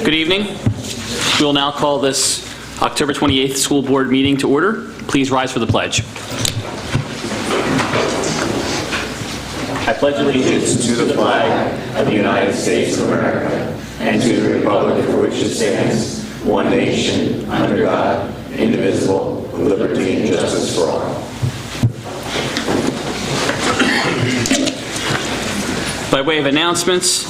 Good evening. We will now call this October 28th school board meeting to order. Please rise for the pledge. I pledge allegiance to the flag of the United States of America and to the republic for which it stands, one nation, under God, indivisible, with liberty and justice for all. By way of announcements,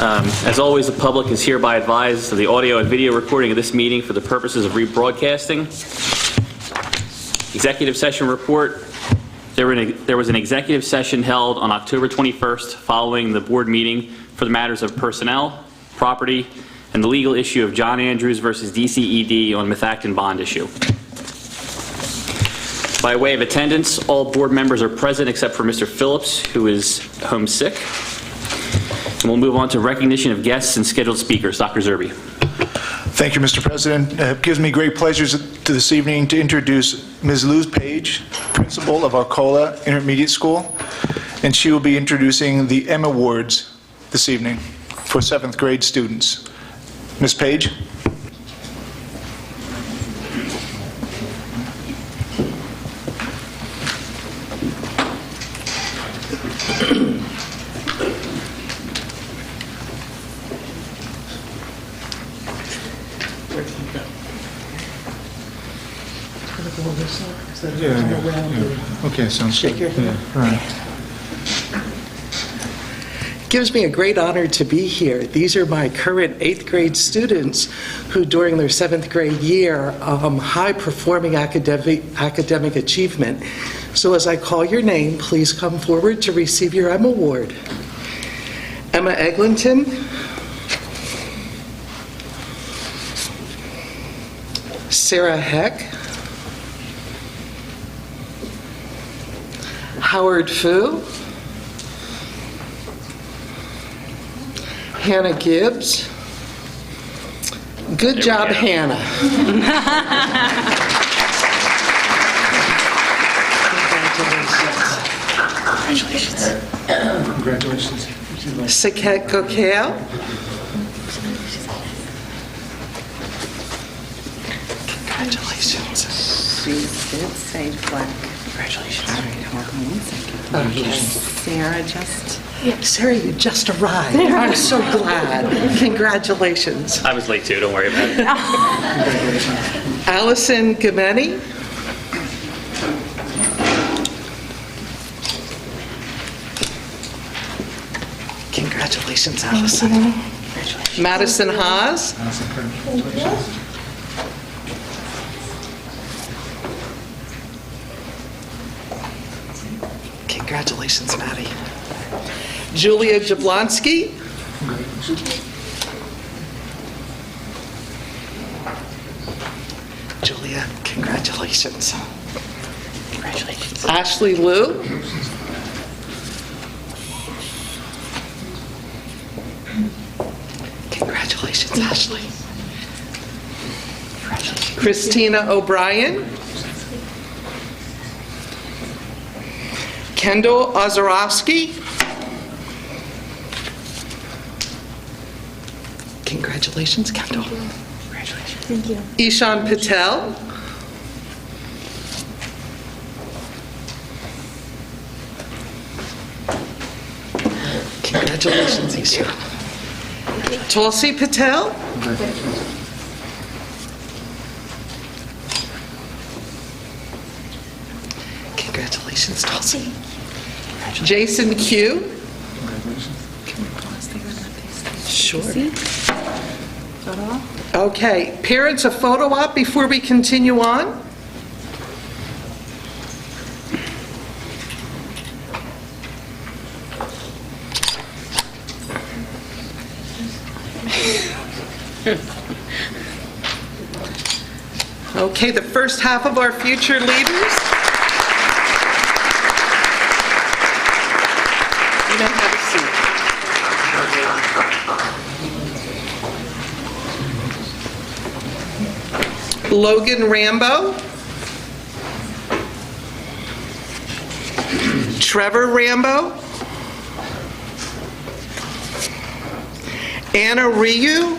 as always, the public is hereby advised of the audio and video recording of this meeting for the purposes of rebroadcasting. Executive session report. There was an executive session held on October 21st following the board meeting for the matters of personnel, property, and the legal issue of John Andrews versus DCED on Methacton bond issue. By way of attendance, all board members are present except for Mr. Phillips, who is homesick. And we'll move on to recognition of guests and scheduled speakers. Dr. Zerbe. Thank you, Mr. President. It gives me great pleasure this evening to introduce Ms. Luz Page, principal of Arcola Intermediate School, and she will be introducing the M Awards this evening for 7th grade students. Ms. Page. Okay, sounds good. Yeah, all right. It gives me a great honor to be here. These are my current 8th grade students who, during their 7th grade year, high-performing academic achievement. So as I call your name, please come forward to receive your M Award. Emma Eglinton, Sarah Heck, Howard Fu, Hannah Gibbs. Good job, Hannah. Congratulations. Saket Kokale. Congratulations. She did say black. Congratulations. All right, hold on 1 second. Okay. Sarah just... Sarah, you just arrived. I'm so glad. Congratulations. I was late too, don't worry about it. Allison Gameni. Congratulations, Allison. Madison Haas. Congratulations, Maddie. Julia Jablonski. Julia, congratulations. Congratulations. Ashley Liu. Congratulations, Ashley. Congratulations. Christina O'Brien. Kendall Ozorowski. Congratulations, Kendall. Congratulations. Thank you. Ishan Patel. Congratulations, Ishan. Tulsi Patel. Congratulations, Tulsi. Jason Q. Sure. Okay, parents, a photo op before we continue on. Okay, the first half of our future leaders. You may have a seat. Logan Rambo, Trevor Rambo, Anna Ryu,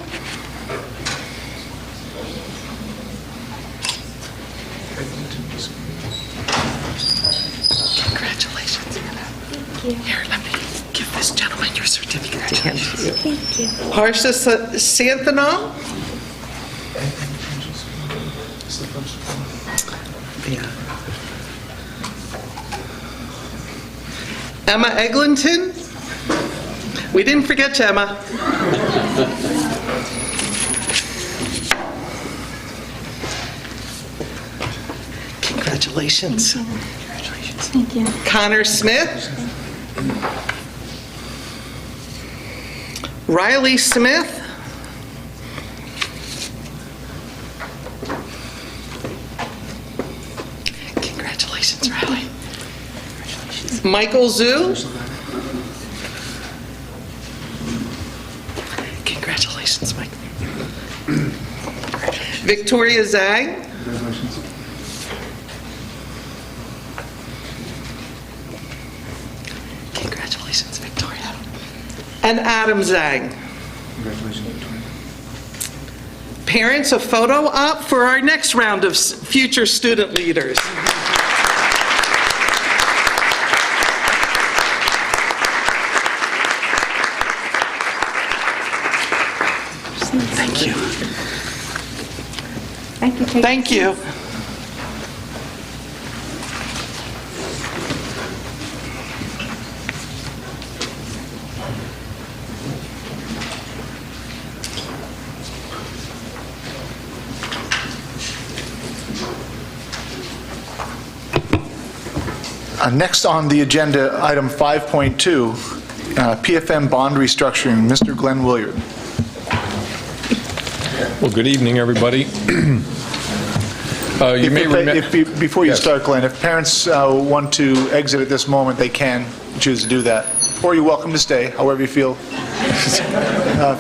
certificate to him. Thank you. Harsha Santhanam? Yeah. Emma Eglinton? We didn't forget you, Emma. Congratulations. Thank you. Connor Smith? Riley Smith? Congratulations, Riley. Michael Zhu? Congratulations, Mike. Victoria Zhang? Congratulations, Victoria. And Adam Zhang. Parents, a photo op for our next round of future student leaders. Thank you. Thank you. Kate. Thank you. Next on the agenda, item 5.2, PFM bond restructuring. Mr. Glenn Williard. Well, good evening, everybody. You may remember. Before you Yes. start, Glenn, if parents want to exit at this moment, they can choose to do that. Or you're welcome to stay, however you feel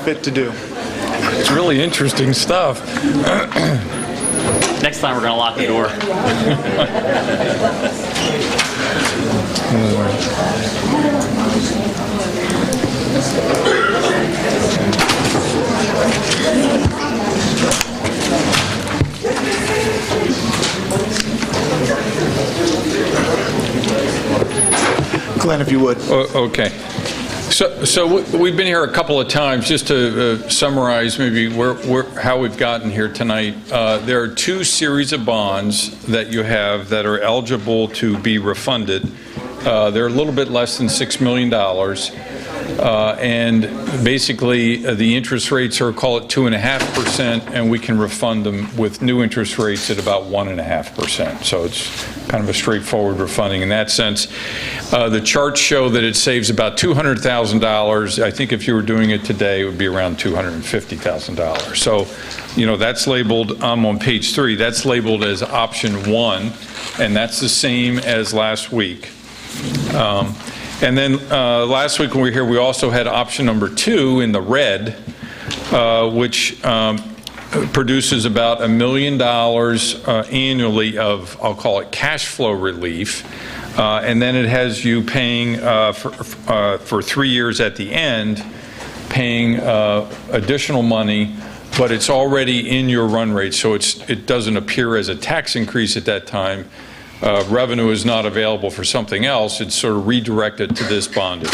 fit to do. It's really interesting stuff. Next time, we're going to lock the door. Glenn, if you would. Okay. So we've been here a couple of times. Just to summarize maybe how we've gotten here tonight. There are two series of bonds that you have that are eligible to be refunded. They're a little bit less than $6 million. And basically, the interest rates are, call it 2.5%, and we can refund them with new interest rates at about 1.5%. So it's kind of a straightforward refunding in that sense. The charts show that it saves about $200,000. I think if you were doing it today, it would be around $250,000. So, that's labeled, on page 3, that's labeled as option 1, and that's the same as last week. And then last week when we were here, we also had option number 2 in the red, which produces about $1 million annually of, I'll call it, cash flow relief. And then it has you paying for 3 years at the end, paying additional money, but it's already in your run rate, so it doesn't appear as a tax increase at that time. Revenue is not available for something else. It's sort of redirected to this bondage.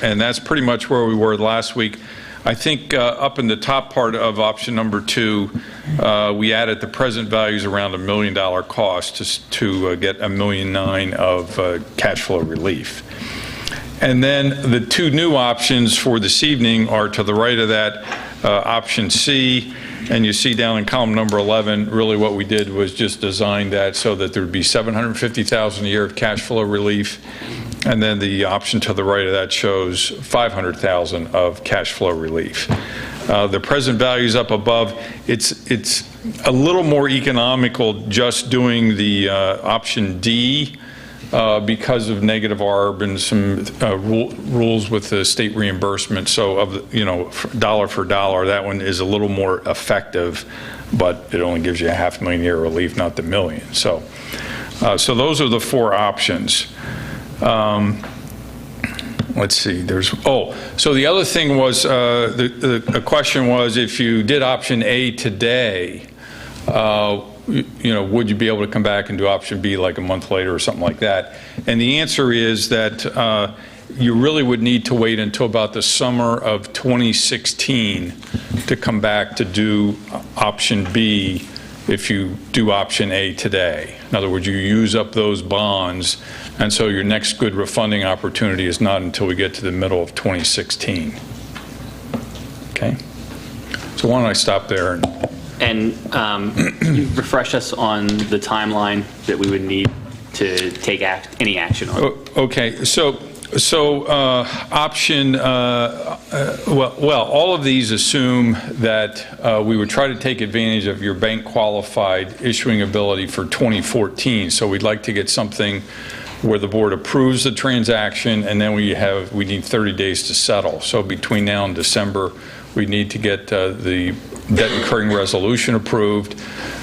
And that's pretty much where we were last week. I think up in the top part of option number 2, we added the present values around $1 million cost to get $1.9 million of cash flow relief. And then the two new options for this evening are to the right of that, option C. And you see down in column number 11, really what we did was just design that so that there would be $750,000 a year of cash flow relief. And then the option to the right of that shows $500,000 of cash flow relief. The present values up above, it's a little more economical just doing the option D because of negative ARB and some rules with the state reimbursement. So dollar for dollar, that one is a little more effective, but it only gives you a $500,000 a year relief, not the $1 million. So those are the 4 options. Let's see. So the other thing was the question was if you did option A today. Would you be able to come back and do option B like a month later or something like that? And the answer is that you really would need to wait until about the summer of 2016 to come back to do option B if you do option A today. In other words, you use up those bonds, and so your next good refunding opportunity is not until we get to the middle of 2016. Okay? So why don't I stop there? And you refresh us on the timeline that we would need to take any action on. Okay, so option, well, all of these assume that we would try to take advantage of your bank qualified issuing ability for 2014. So we'd like to get something where the board approves the transaction, and then we need 30 days to settle. So between now and December, we need to get the debt incurring resolution approved.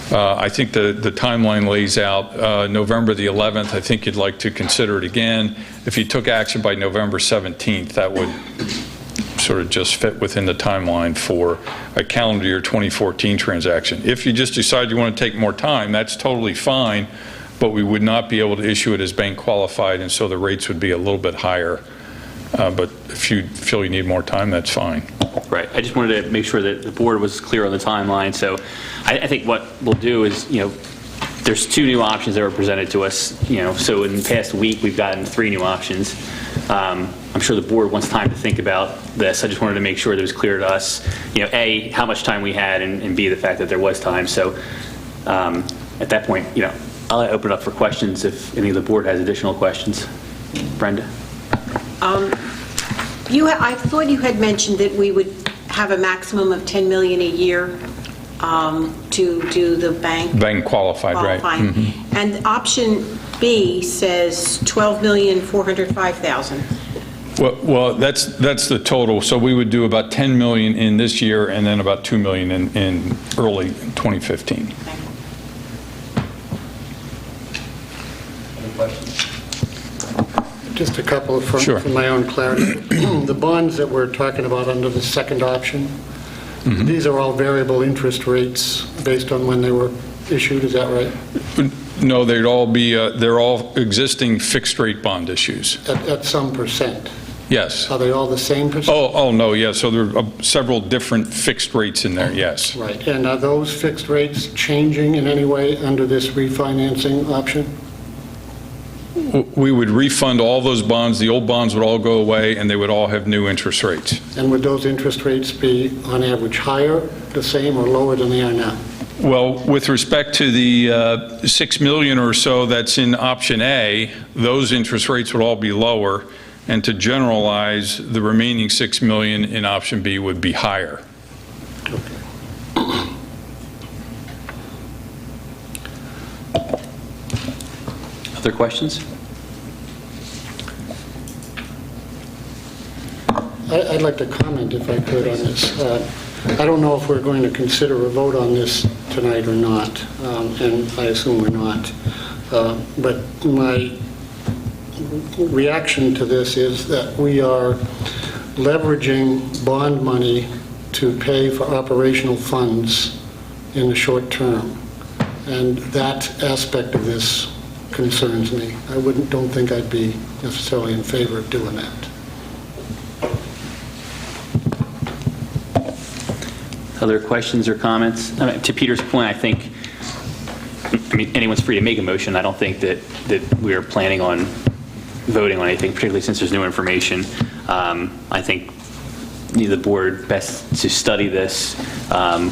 I think the timeline lays out November the 11th. I think you'd like to consider it again. If you took action by November 17th, that would sort of just fit within the timeline for a calendar year 2014 transaction. If you just decide you want to take more time, that's totally fine, but we would not be able to issue it as bank qualified, and so the rates would be a little bit higher. But if you feel you need more time, that's fine. Right. I just wanted to make sure that the board was clear on the timeline. So I think what we'll do is, there's 2 new options that were presented to us. So in the past week, we've gotten 3 new options. I'm sure the board wants time to think about this. I just wanted to make sure that it was clear to us, A, how much time we had, and B, the fact that there was time. So at that point, I'll open it up for questions if any of the board has additional questions. Brenda? I thought you had mentioned that we would have a maximum of $10 million a year to do the bank Qualified, right. Mm-hmm. And option B says $12,405,000. Well, that's the total. So we would do about $10 million in this year, and then about $2 million in early 2015. Any questions? Just a couple for my own clarity. The bonds that we're talking about under the second option, these are all variable interest rates based on when they were issued, is that right? No, they'd all be, they're all existing fixed rate bond issues. At some percent? Yes. Are they all the same percent? Oh, no, yeah, so there are several different fixed rates in there, yes. Right, and are those fixed rates changing in any way under this refinancing option? We would refund all those bonds. The old bonds would all go away, and they would all have new interest rates. And would those interest rates be, on average, higher, the same, or lower than they are now? Well, with respect to the $6 million or so that's in option A, those interest rates would all be lower, and to generalize, the remaining $6 million in option B would be higher. Other questions? I'd like to comment, if I could, on this. I don't know if we're going to consider a vote on this tonight or not, and I assume we're not. But my reaction to this is that we are leveraging bond money to pay for operational funds in the short term. And that aspect of this concerns me. I don't think I'd be necessarily in favor of doing that. Other questions or comments? To Peter's point, I think, anyone's free to make a motion. I don't think that we are planning on voting on anything, particularly since there's new information. I think the board best to study this.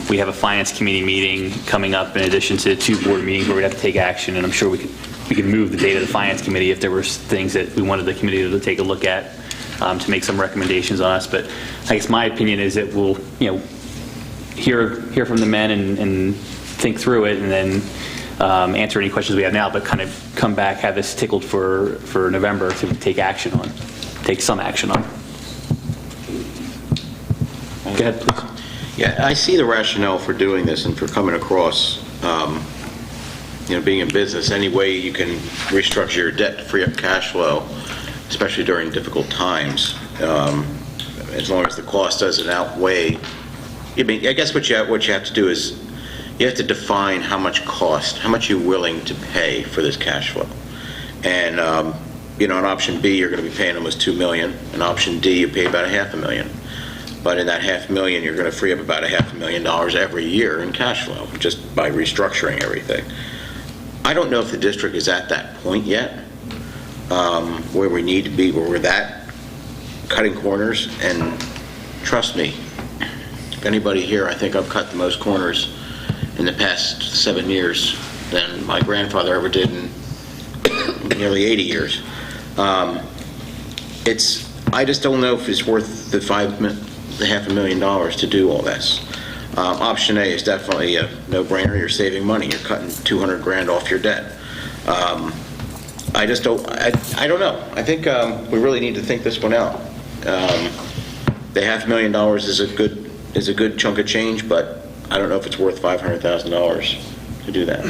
We have a finance committee meeting coming up in addition to 2 board meetings where we have to take action, and I'm sure we could move the date of the finance committee if there were things that we wanted the committee to take a look at to make some recommendations on us. But I guess my opinion is that we'll, hear from the men and think through it, and then answer any questions we have now, but kind of come back, have this tickled for November to take some action on. Go ahead, please. Yeah, I see the rationale for doing this and for coming across, being in business, any way you can restructure your debt to free up cash flow, especially during difficult times, as long as the cost doesn't outweigh. I guess what you have to do is you have to define how much you're willing to pay for this cash flow. And in option B, you're going to be paying almost $2 million. In option D, you pay about $500,000. But in that $500,000, you're going to free up about $500,000 every year in cash flow just by restructuring everything. I don't know if the district is at that point yet, where we need to be, where we're that cutting corners. And trust me, if anybody here, I think I've cut the most corners in the past 7 years than my grandfather ever did in nearly 80 years. I just don't know if it's worth the $500,000 to do all this. Option A is definitely a no-brainer. You're saving money. You're cutting $200,000 off your debt. I just don't. I don't know. I think we really need to think this one out. The $500,000 is a good chunk of change, but I don't know if it's worth $500,000 to do that.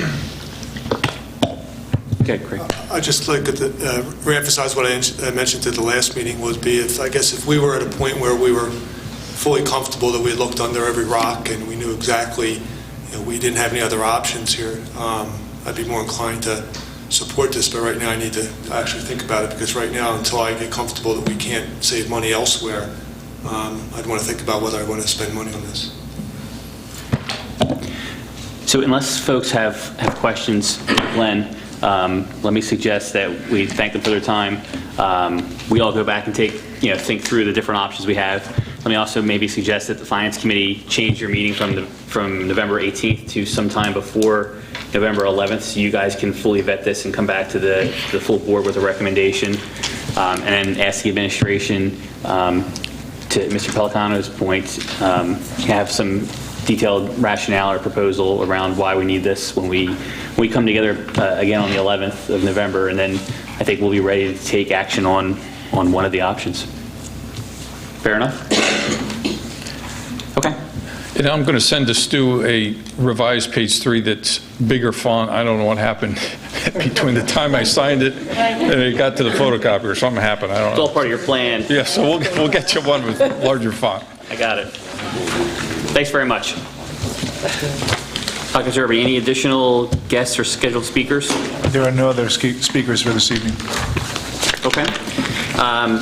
Okay, great. I'd just like to reemphasize what I mentioned at the last meeting would be if we were at a point where we were fully comfortable that we had looked under every rock and we knew exactly, we didn't have any other options here, I'd be more inclined to support this, but right now I need to actually think about it, because right now, until I get comfortable that we can't save money elsewhere, I'd want to think about whether I want to spend money on this. So unless folks have questions, Glenn, let me suggest that we thank them for their time. We all go back and think through the different options we have. Let me also maybe suggest that the Finance Committee change your meeting from November 18th to sometime before November 11th, so you guys can fully vet this and come back to the full board with a recommendation, and then ask the administration, to Mr. Pelicano's point, have some detailed rationale or proposal around why we need this when we come together again on the 11th of November, and then I think we'll be ready to take action on one of the options. Fair enough? Okay. And I'm going to send to Stu a revised page 3 that's bigger font. I don't know what happened between the time I signed it and it got to the photocopier. Something happened. I don't It's know. all part of your plan. Yeah, so we'll get you one with larger font. I got it. Thanks very much. Dr. Zerby, any additional guests or scheduled speakers? There are no other speakers for this evening. Okay.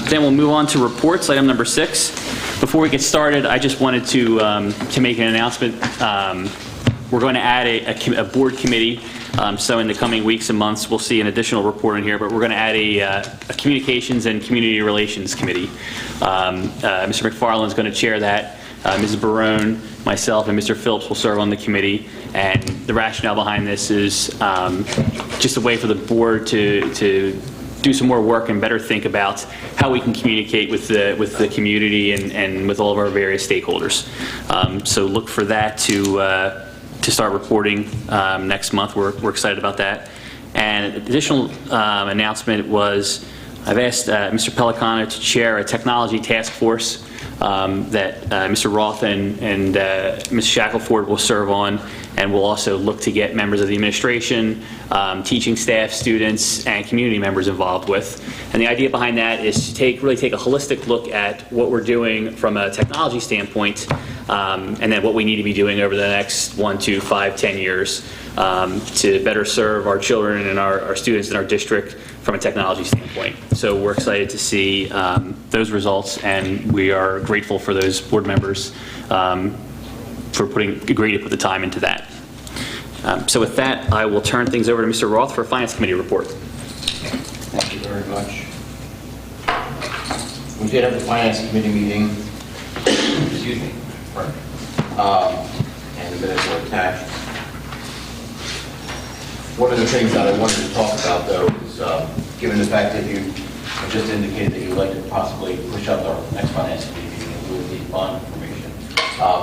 Then we'll move on to reports, item number 6. Before we get started, I just wanted to make an announcement. We're going to add a board committee. So in the coming weeks and months, we'll see an additional report in here, but we're going to add a communications and community relations committee. Mr. McFarland is going to chair that. Mrs. Barone, myself, and Mr. Phillips will serve on the committee. And the rationale behind this is just a way for the board to do some more work and better think about how we can communicate with the community and with all of our various stakeholders. So look for that to start reporting next month. We're excited about that. And an additional announcement was I've asked Mr. Pelicano to chair a technology task force that Mr. Roth and Ms. Shackelford will serve on, and we'll also look to get members of the administration, teaching staff, students, and community members involved with. And the idea behind that is to really take a holistic look at what we're doing from a technology standpoint, and then what we need to be doing over the next 1, 2, 5, 10 years to better serve our children and our students in our district from a technology standpoint. So we're excited to see those results, and we are grateful for those board members for agreeing to put the time into that. So with that, I will turn things over to Mr. Roth for a Finance Committee report. Thank you very much. We did have the Finance Committee meeting, excuse me, and the minutes were attached. One of the things that I wanted to talk about, though, is given the fact that you just indicated that you would like to possibly push up our next Finance Committee meeting and move the bond information.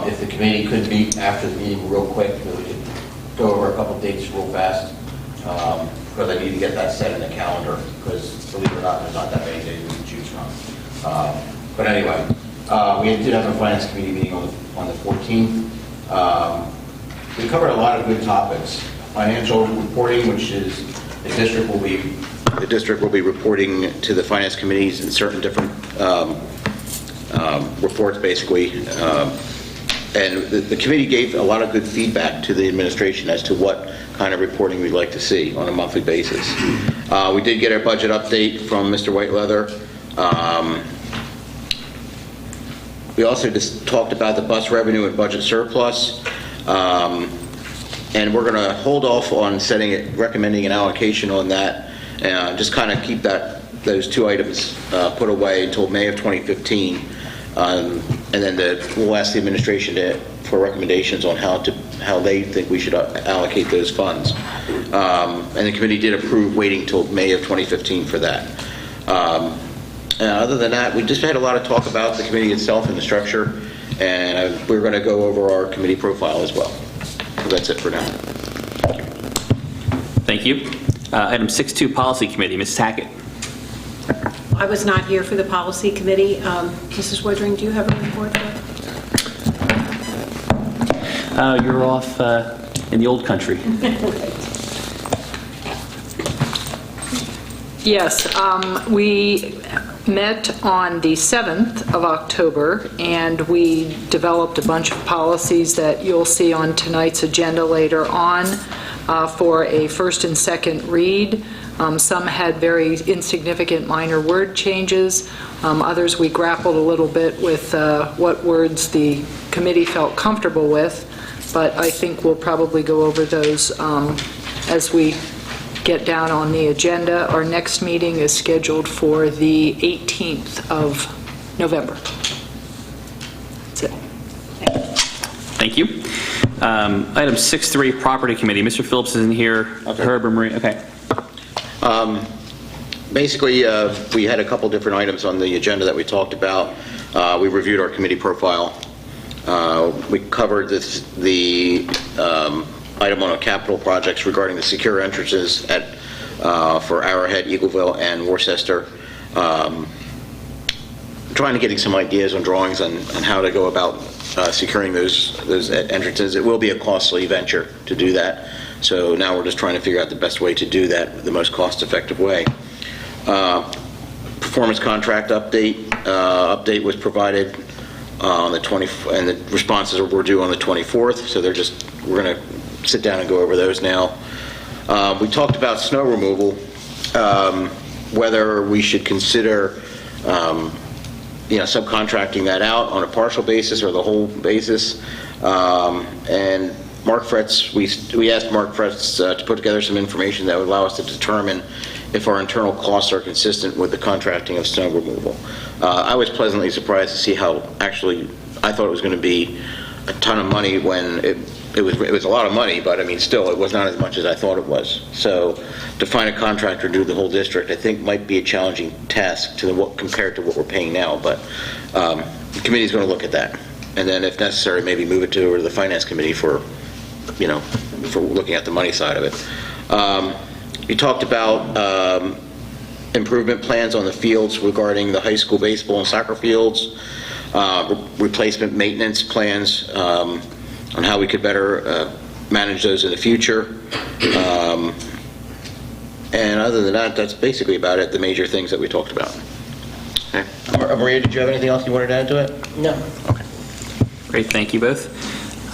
If the committee could meet after the meeting real quick, so we could go over a couple of dates real fast, because I need to get that set in the calendar, because believe it or not, there's not that many days we can choose from. But anyway, we did have a Finance Committee meeting on the 14th. We covered a lot of good topics. Financial reporting, which is the district will be reporting to the finance committees in certain different reports, basically And the committee gave a lot of good feedback to the administration as to what kind of reporting we'd like to see on a monthly basis. We did get our budget update from Mr. Whiteleather. We also just talked about the bus revenue and budget surplus. And we're going to hold off on recommending an allocation on that, and just kind of keep those two items put away until May of 2015. And then we'll ask the administration for recommendations on how they think we should allocate those funds. And the committee did approve waiting till May of 2015 for that. Other than that, we just had a lot of talk about the committee itself and the structure, and we're going to go over our committee profile as well. So that's it for now. Thank you. Item 6.2, Policy Committee, Ms. Tackett. I was not here for the policy committee. Mrs. Woodring, do you have a report there? You're off in the old country. Yes, we met on the 7th of October, and we developed a bunch of policies that you'll see on tonight's agenda later on for a first and second read. Some had very insignificant minor word changes. Others we grappled a little bit with what words the committee felt comfortable with, but I think we'll probably go over those as we get down on the agenda. Our next meeting is scheduled for the 18th of November. That's it. Thank you. Item 6.3, Property Committee. Mr. Phillips isn't here. Okay. Herb or Marie? Okay. Basically, we had a couple different items on the agenda that we talked about. We reviewed our committee profile. We covered the item on our capital projects regarding the secure entrances for Arrowhead, Eagleville, and Worcester. Trying to get some ideas on drawings on how to go about securing those entrances. It will be a costly venture to do that. So now we're just trying to figure out the best way to do that, the most cost-effective way. Performance contract update was provided on the 20th, and the responses were due on the 24th. So we're going to sit down and go over those now. We talked about snow removal, whether we should consider subcontracting that out on a partial basis or the whole basis. And Mark Fretz, we asked Mark Fretz to put together some information that would allow us to determine if our internal costs are consistent with the contracting of snow removal. I was pleasantly surprised to see how actually I thought it was going to be a ton of money when it was a lot of money, but I mean still it was not as much as I thought it was. So to find a contractor to do the whole district I think might be a challenging task compared to what we're paying now, but the committee's going to look at that, and then if necessary maybe move it to the finance committee for looking at the money side of it. You talked about improvement plans on the fields regarding the high school baseball and soccer fields, replacement maintenance plans on how we could better manage those in the future. And other than that, that's basically about it, the major things that we talked about. Okay. Maria, did you have anything else you wanted to add to it? No. Okay. Great, thank you both.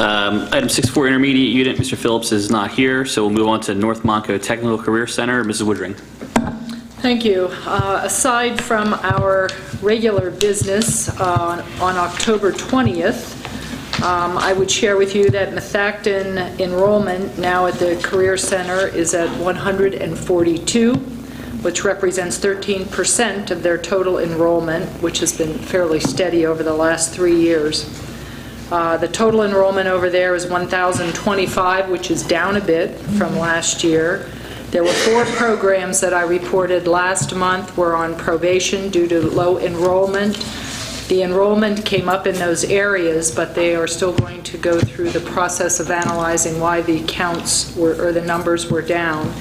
Item 6.4, Intermediate Unit. Mr. Phillips is not here, so we'll move on to North Monco Technical Career Center. Mrs. Woodring. Thank you. Aside from our regular business on October 20th, I would share with you that Methacton enrollment now at the Career Center is at 142, which represents 13% of their total enrollment, which has been fairly steady over the last 3 years. The total enrollment over there is 1,025, which is down a bit from last year. There were 4 programs that I reported last month were on probation due to low enrollment. The enrollment came up in those areas, but they are still going to go through the process of analyzing why the counts or the numbers were down.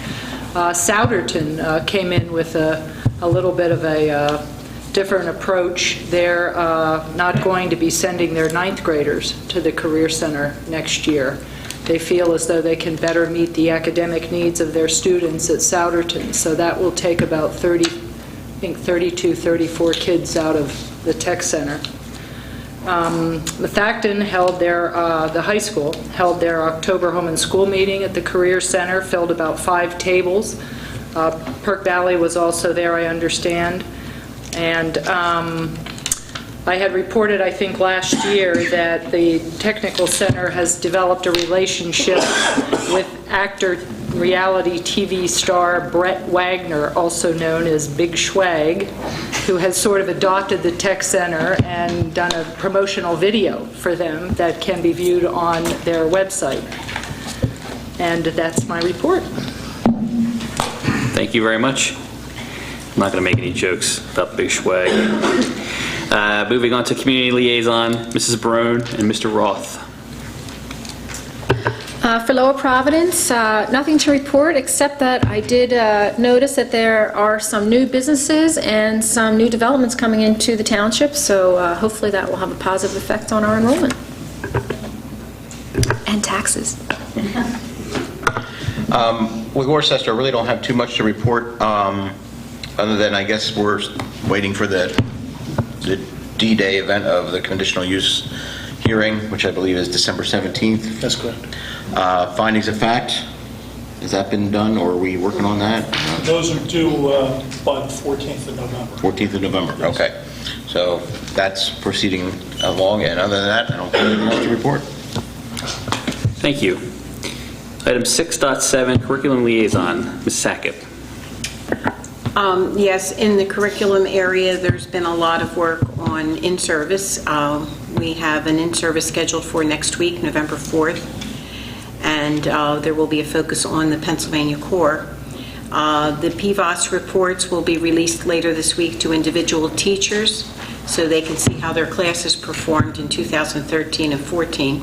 Souderton came in with a little bit of a different approach. They're not going to be sending their 9th graders to the Career Center next year. They feel as though they can better meet the academic needs of their students at Souderton. So that will take about 32, 34 kids out of the tech center. Methacton held the high school held their October Home and School meeting at the Career Center, filled about 5 tables. Perk Valley was also there, I understand. And I had reported, I think, last year that the Technical Center has developed a relationship with actor reality TV star Brett Wagner, also known as Big Schwag, who has sort of adopted the Tech Center and done a promotional video for them that can be viewed on their website. And that's my report. Thank you very much. I'm not going to make any jokes about Big Schwag. Moving on to Community Liaison, Mrs. Barone and Mr. Roth. For Lower Providence, nothing to report except that I did notice that there are some new businesses and some new developments coming into the township, so hopefully that will have a positive effect on our enrollment. And taxes. With Worcester, I really don't have too much to report, other than I guess we're waiting for the D-Day event of the conditional use hearing, which I believe is December 17th. That's correct. Findings of fact, has that been done, or are we working on that? Those are due by the 14th of November. 14th of November, yes. Okay. So that's proceeding along, and other than that, I don't have anything else to report. Thank you. Item 6.7, Curriculum Liaison, Ms. Sackett. Yes, in the curriculum area, there's been a lot of work on in-service. We have an in-service scheduled for next week, November 4th, and there will be a focus on the Pennsylvania Core. The PVOS reports will be released later this week to individual teachers so they can see how their classes performed in 2013 and 14.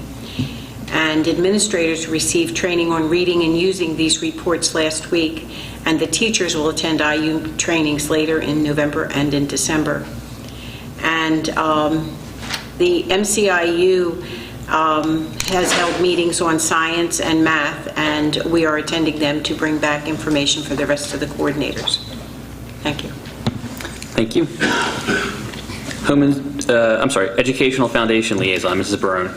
And administrators received training on reading and using these reports last week, and the teachers will attend IU trainings later in November and in December. And the MCIU has held meetings on science and math, and we are attending them to bring back information for the rest of the coordinators. Thank you. Thank you. Educational Foundation Liaison, Mrs. Barone.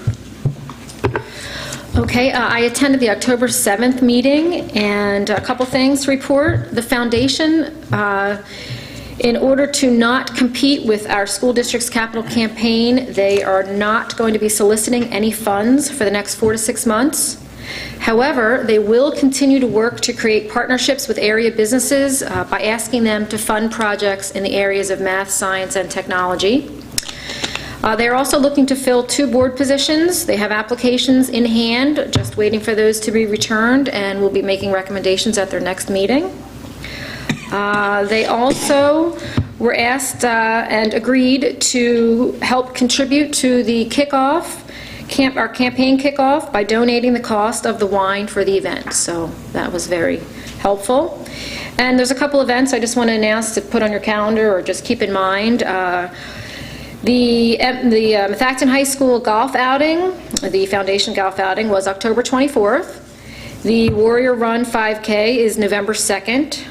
Okay, I attended the October 7th meeting, and a couple things to report. The foundation, in order to not compete with our school district's capital campaign, they are not going to be soliciting any funds for the next 4 to 6 months. However, they will continue to work to create partnerships with area businesses by asking them to fund projects in the areas of math, science, and technology. They're also looking to fill 2 board positions. They have applications in hand, just waiting for those to be returned, and will be making recommendations at their next meeting. They also were asked and agreed to help contribute to the kickoff, our campaign kickoff, by donating the cost of the wine for the event. So that was very helpful. And there's a couple events I just want to announce to put on your calendar or just keep in mind. The Methacton High School golf outing, the foundation golf outing, was October 24th. The Warrior Run 5K is November 2nd.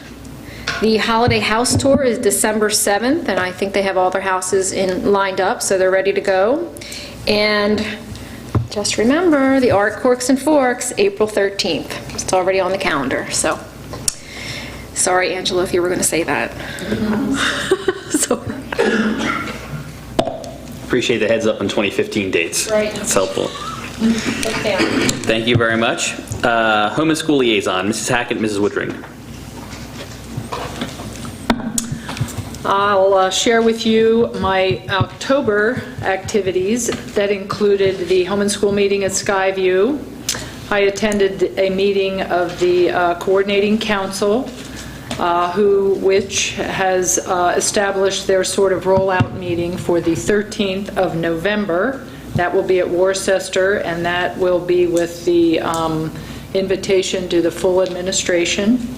The Holiday House Tour is December 7th, and I think they have all their houses lined up, so they're ready to go. And just remember, the Art Corks and Forks, April 13th. It's already on the calendar, so. Sorry, Angela, if you were going to say that. Appreciate the heads up on 2015 dates. Right. That's helpful. Thank you very much. Home and School Liaison, Mrs. Hackett, Mrs. Woodring. I'll share with you my October activities that included the Home and School meeting at Skyview. I attended a meeting of the Coordinating Council, which has established their sort of rollout meeting for the 13th of November. That will be at Worcester, and that will be with the invitation to the full administration.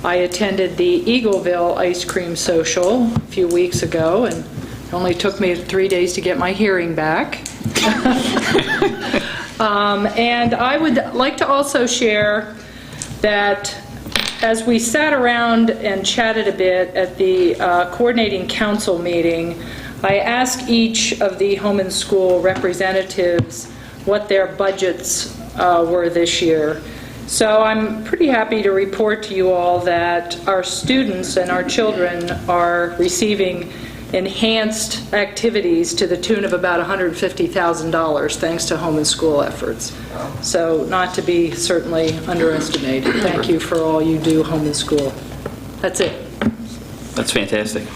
I attended the Eagleville Ice Cream Social a few weeks ago, and it only took me 3 days to get my hearing back. And I would like to also share that as we sat around and chatted a bit at the Coordinating Council meeting, I asked each of the home and school representatives what their budgets were this year. So I'm pretty happy to report to you all that our students and our children are receiving enhanced activities to the tune of about $150,000 thanks to home and school efforts. So not to be certainly underestimated. Thank you for all you do, home and school. That's it. That's fantastic.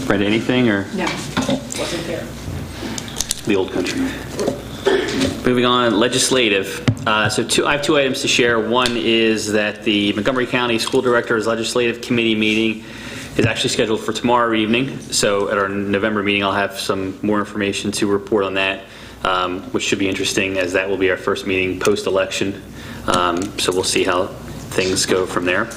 Brenda, anything, or No, wasn't there. the old country? Moving on, legislative. I have two items to share. One is that the Montgomery County School Directors Legislative Committee meeting is actually scheduled for tomorrow evening. So at our November meeting, I'll have some more information to report on that, which should be interesting, as that will be our first meeting post-election. So we'll see how things go from there.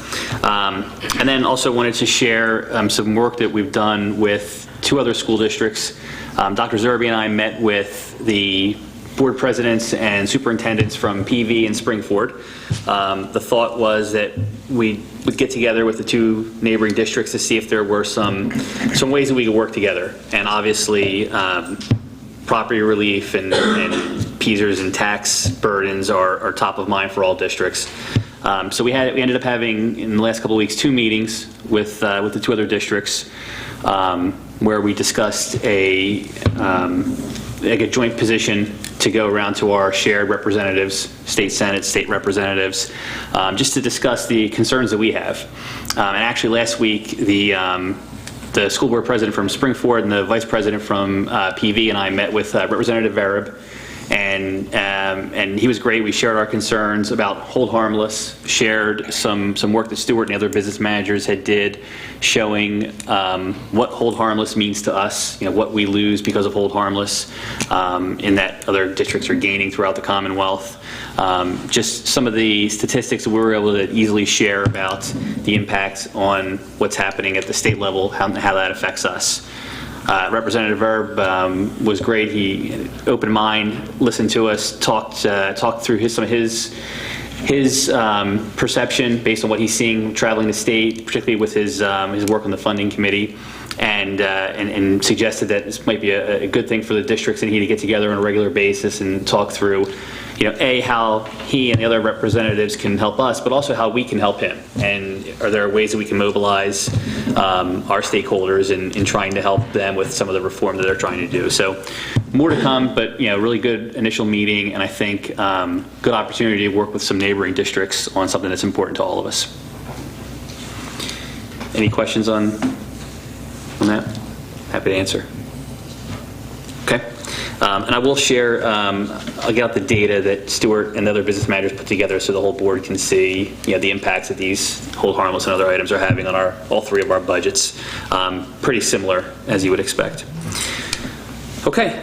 And then also wanted to share some work that we've done with two other school districts. Dr. Zerby and I met with the board presidents and superintendents from PV and Springford. The thought was that we would get together with the two neighboring districts to see if there were some ways that we could work together. And obviously, property relief and PSERS and tax burdens are top of mind for all districts. So we ended up having, in the last couple of weeks, 2 meetings with the two other districts where we discussed a joint position to go around to our shared representatives, state senate, state representatives, just to discuss the concerns that we have. And actually last week, the school board president from Springford and the vice president from PV and I met with Representative Vereb, and he was great. We shared our concerns about hold harmless, shared some work that Stuart and the other business managers had did, showing what hold harmless means to us, what we lose because of hold harmless, in that other districts are gaining throughout the Commonwealth. Just some of the statistics that we were able to easily share about the impact on what's happening at the state level, how that affects us. Representative Vereb was great. He opened mind, listened to us, talked through some of his perception based on what he's seeing traveling the state, particularly with his work on the funding committee, and suggested that this might be a good thing for the districts and he to get together on a regular basis and talk through, how he and the other representatives can help us, but also how we can help him. And are there ways that we can mobilize our stakeholders in trying to help them with some of the reform that they're trying to do? So more to come, but really good initial meeting, and I think good opportunity to work with some neighboring districts on something that's important to all of us. Any questions on that? Happy to answer. Okay. And I will share, I'll get out the data that Stuart and the other business managers put together so the whole board can see the impacts that these hold harmless and other items are having on all 3 of our budgets. Pretty similar, as you would expect. Okay,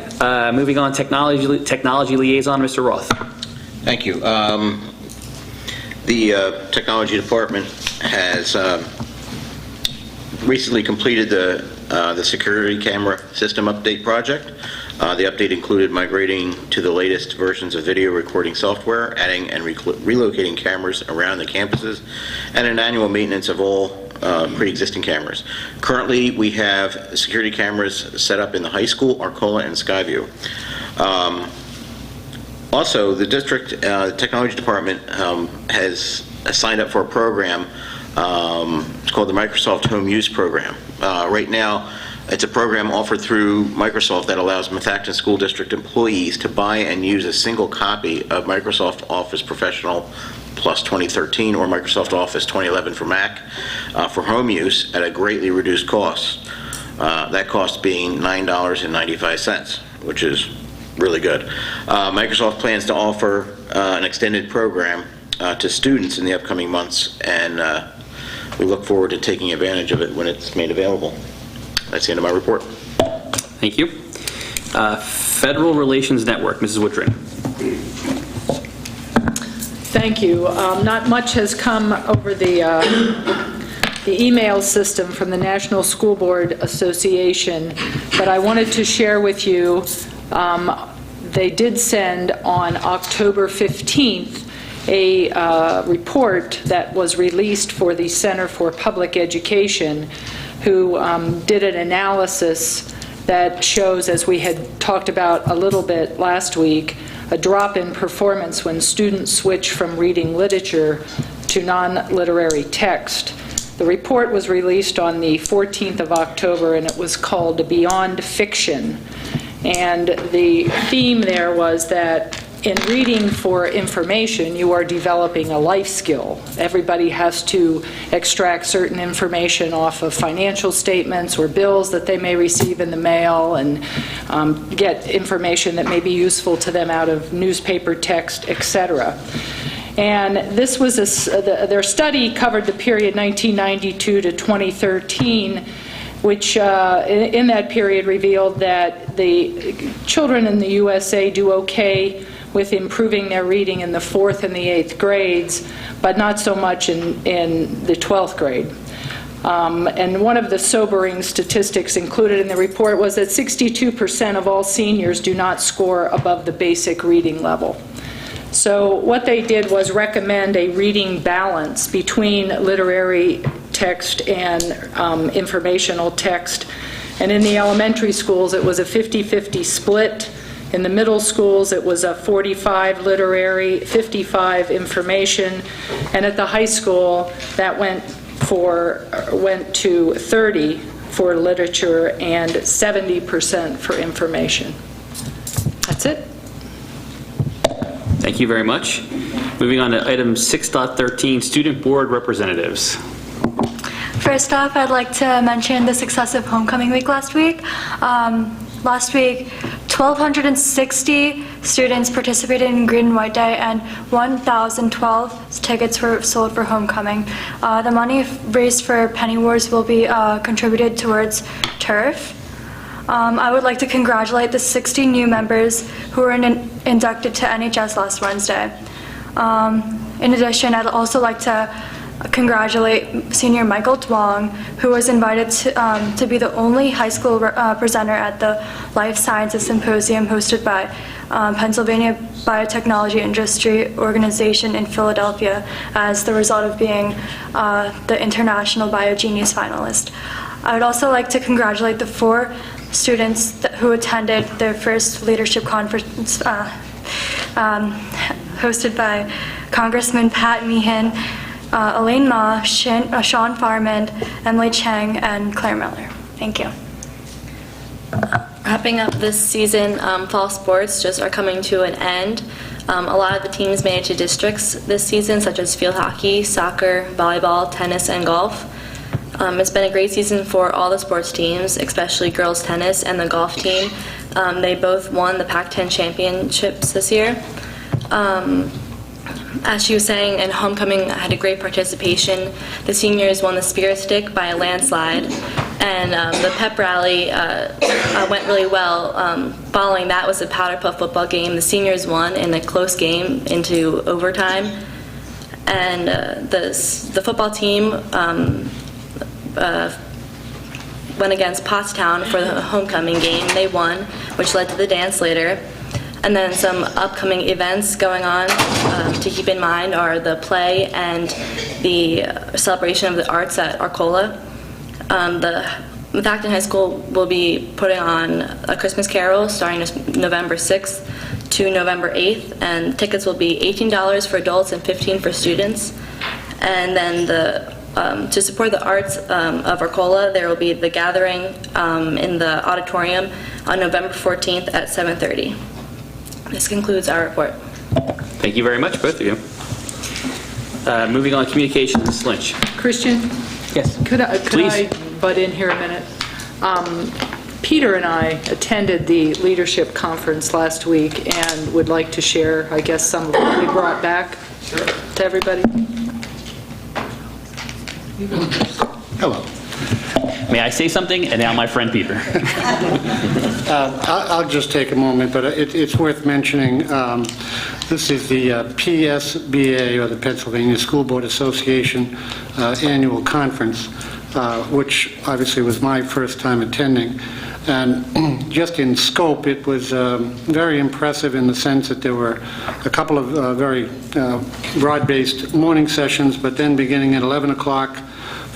moving on, technology liaison, Mr. Roth. Thank you. The technology department has recently completed the security camera system update project. The update included migrating to the latest versions of video recording software, adding and relocating cameras around the campuses, and an annual maintenance of all pre-existing cameras. Currently, we have security cameras set up in the high school, Arcola, and Skyview. Also, the district technology department has signed up for a program. It's called the Microsoft Home Use Program. Right now, it's a program offered through Microsoft that allows Methacton School District employees to buy and use a single copy of Microsoft Office Professional Plus 2013 or Microsoft Office 2011 for Mac for home use at a greatly reduced cost. That cost being $9.95, which is really good. Microsoft plans to offer an extended program to students in the upcoming months, and we look forward to taking advantage of it when it's made available. That's the end of my report. Thank you. Federal Relations Network, Mrs. Woodring. Thank you. Not much has come over the email system from the National School Board Association, but I wanted to share with you, they did send on October 15th a report that was released for the Center for Public Education who did an analysis that shows, as we had talked about a little bit last week, a drop in performance when students switch from reading literature to non-literary text. The report was released on the 14th of October, and it was called Beyond Fiction. And the theme there was that in reading for information, you are developing a life skill. Everybody has to extract certain information off of financial statements or bills that they may receive in the mail, and get information that may be useful to them out of newspaper text, etc. And this was their study covered the period 1992 to 2013, which in that period revealed that the children in the USA do okay with improving their reading in the 4th and the 8th grades, but not so much in the 12th grade. And one of the sobering statistics included in the report was that 62% of all seniors do not score above the basic reading level. So what they did was recommend a reading balance between literary text and informational text. And in the elementary schools, it was a 50-50 split. In the middle schools, it was a 45 literary, 55 information. And at the high school, that went to 30 for literature and 70% for information. That's it. Thank you very much. Moving on to item 6.13, student board representatives. First off, I'd like to mention the success of homecoming week last week. Last week, 1,260 students participated in Green and White Day, and 1,012 tickets were sold for homecoming. The money raised for Penny Wars will be contributed towards turf. I would like to congratulate the 60 new members who were inducted to NHS last Wednesday. In addition, I'd also like to congratulate senior Michael Duong, who was invited to be the only high school presenter at the Life Sciences Symposium hosted by Pennsylvania Biotechnology Industry Organization in Philadelphia as the result of being the International BioGenius finalist. I would also like to congratulate the 4 students who attended their first leadership conference hosted by Congressman Pat Meehan, Elaine Ma, Sean Farmand, Emily Chang, and Claire Miller. Thank you. Wrapping up this season, fall sports just are coming to an end. A lot of the teams made it to districts this season, such as field hockey, soccer, volleyball, tennis, and golf. It's been a great season for all the sports teams, especially girls tennis and the golf team. They both won the Pac-10 championships this year. As she was saying, in homecoming had a great participation. The seniors won the Spirit Stick by a landslide, and the pep rally went really well. Following that was the Powder Puff football game. The seniors won in a close game into overtime, and the football team went against Pottstown for the homecoming game. They won, which led to the dance later. And then some upcoming events going on to keep in mind are the play and the celebration of the arts at Arcola. The Methacton High School will be putting on a Christmas Carol starting November 6th to November 8th, and tickets will be $18 for adults and $15 for students. And then to support the arts of Arcola, there will be the gathering in the auditorium on November 14th at 7:30. This concludes our report. Thank you very much, both of you. Moving on, communications, Lynch. Christian? Yes. Could Please. I butt in here a minute? Peter and I attended the leadership conference last week and would like to share, I guess, some of what we brought back to everybody. Hello. May I say something? And now my friend Peter. I'll just take a moment, but it's worth mentioning. This is the PSBA, or the Pennsylvania School Board Association annual conference, which obviously was my first time attending. And just in scope, it was very impressive in the sense that there were a couple of very broad-based morning sessions, but then beginning at 11 o'clock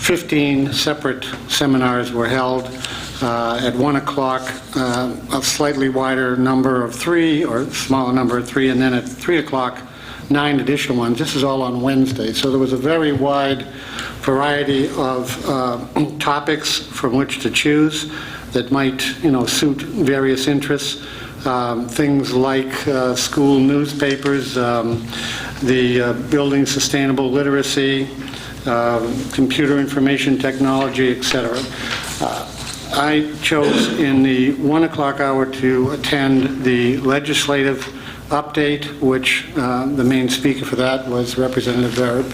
15 separate seminars were held. At 1 o'clock, a slightly wider number of 3, or smaller number of 3, and then at 3 o'clock, 9 additional ones. This is all on Wednesday. So there was a very wide variety of topics from which to choose that might, suit various interests. Things like school newspapers, the building sustainable literacy, computer information technology, etc. I chose in the 1 o'clock hour to attend the legislative update, which the main speaker for that was Representative Verb.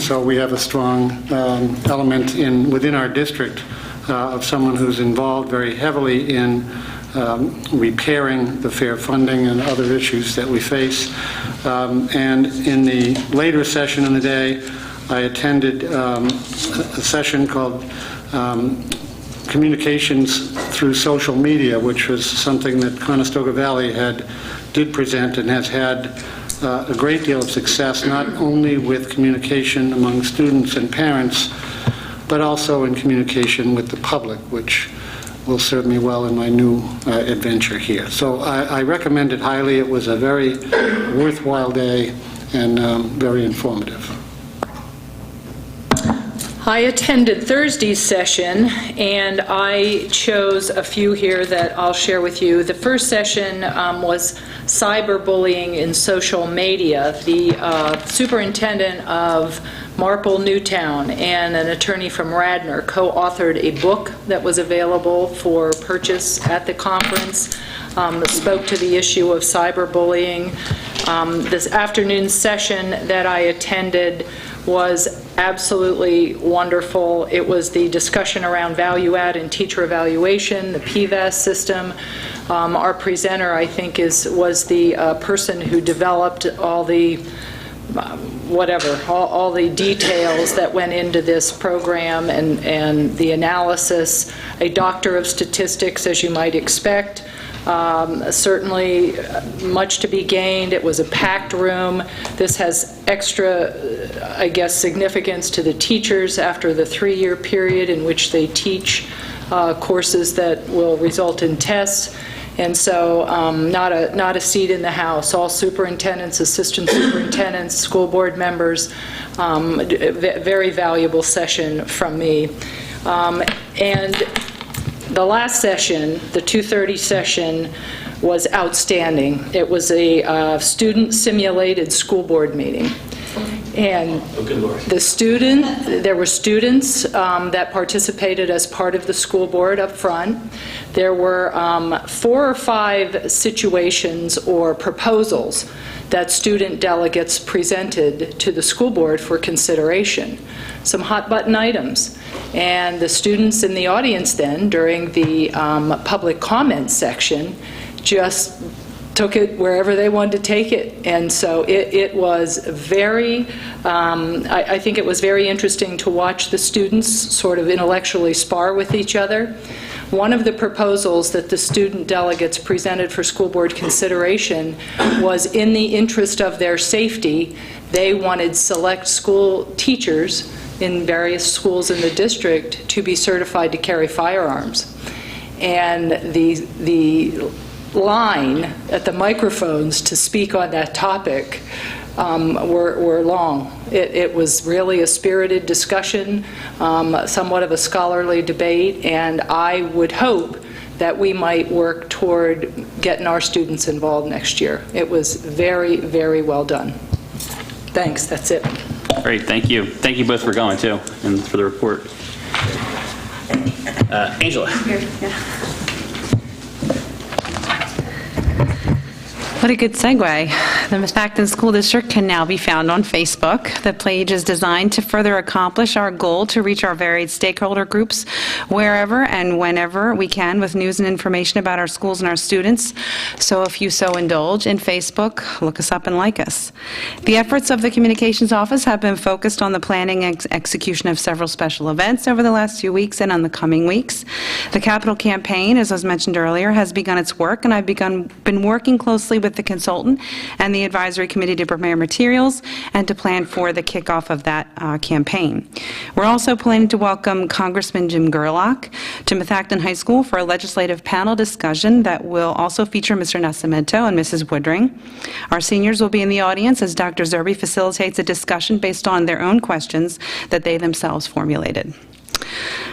So we have a strong element within our district of someone who's involved very heavily in repairing the fair funding and other issues that we face. And in the later session in the day, I attended a session called Communications Through Social Media, which was something that Conestoga Valley did present and has had a great deal of success, not only with communication among students and parents, but also in communication with the public, which will serve me well in my new adventure here. So I recommend it highly. It was a very worthwhile day and very informative. I attended Thursday's session, and I chose a few here that I'll share with you. The first session was cyberbullying in social media. The superintendent of Marple Newtown and an attorney from Radnor co-authored a book that was available for purchase at the conference that spoke to the issue of cyberbullying. This afternoon session that I attended was absolutely wonderful. It was the discussion around value add and teacher evaluation, the PVAS system. Our presenter, I think, was the person who developed all the all the details that went into this program and the analysis. A doctor of statistics, as you might expect. Certainly much to be gained. It was a packed room. This has extra, I guess, significance to the teachers after the 3-year period in which they teach courses that will result in tests. And so not a seat in the house. All superintendents, assistant superintendents, school board members, very valuable session from me. And the last session, the 2:30 session, was outstanding. It was a student-simulated school board meeting. And there were students that participated as part of the school board up front. There were 4 or 5 situations or proposals that student delegates presented to the school board for consideration. Some hot-button items. And the students in the audience then, during the public comment section, just took it wherever they wanted to take it. And so it was very, I think it was very interesting to watch the students sort of intellectually spar with each other. One of the proposals that the student delegates presented for school board consideration was, in the interest of their safety, they wanted select school teachers in various schools in the district to be certified to carry firearms. And the line at the microphones to speak on that topic were long. It was really a spirited discussion, somewhat of a scholarly debate, and I would hope that we might work toward getting our students involved next year. It was very, very well done. Thanks, that's it. Great, thank you. Thank you both for going, too, and for the report. Angela. What a good segue. The Methacton School District can now be found on Facebook. The page is designed to further accomplish our goal to reach our varied stakeholder groups wherever and whenever we can with news and information about our schools and our students. So if you so indulge in Facebook, look us up and like us. The efforts of the Communications Office have been focused on the planning and execution of several special events over the last few weeks and on the coming weeks. The capital campaign, as was mentioned earlier, has begun its work, and I've been working closely with with the consultant and the advisory committee to prepare materials and to plan for the kickoff of that campaign. We're also planning to welcome Congressman Jim Gerlach to Methacton High School for a legislative panel discussion that will also feature Mr. Nascimento and Mrs. Woodring. Our seniors will be in the audience as Dr. Zerbe facilitates a discussion based on their own questions that they themselves formulated.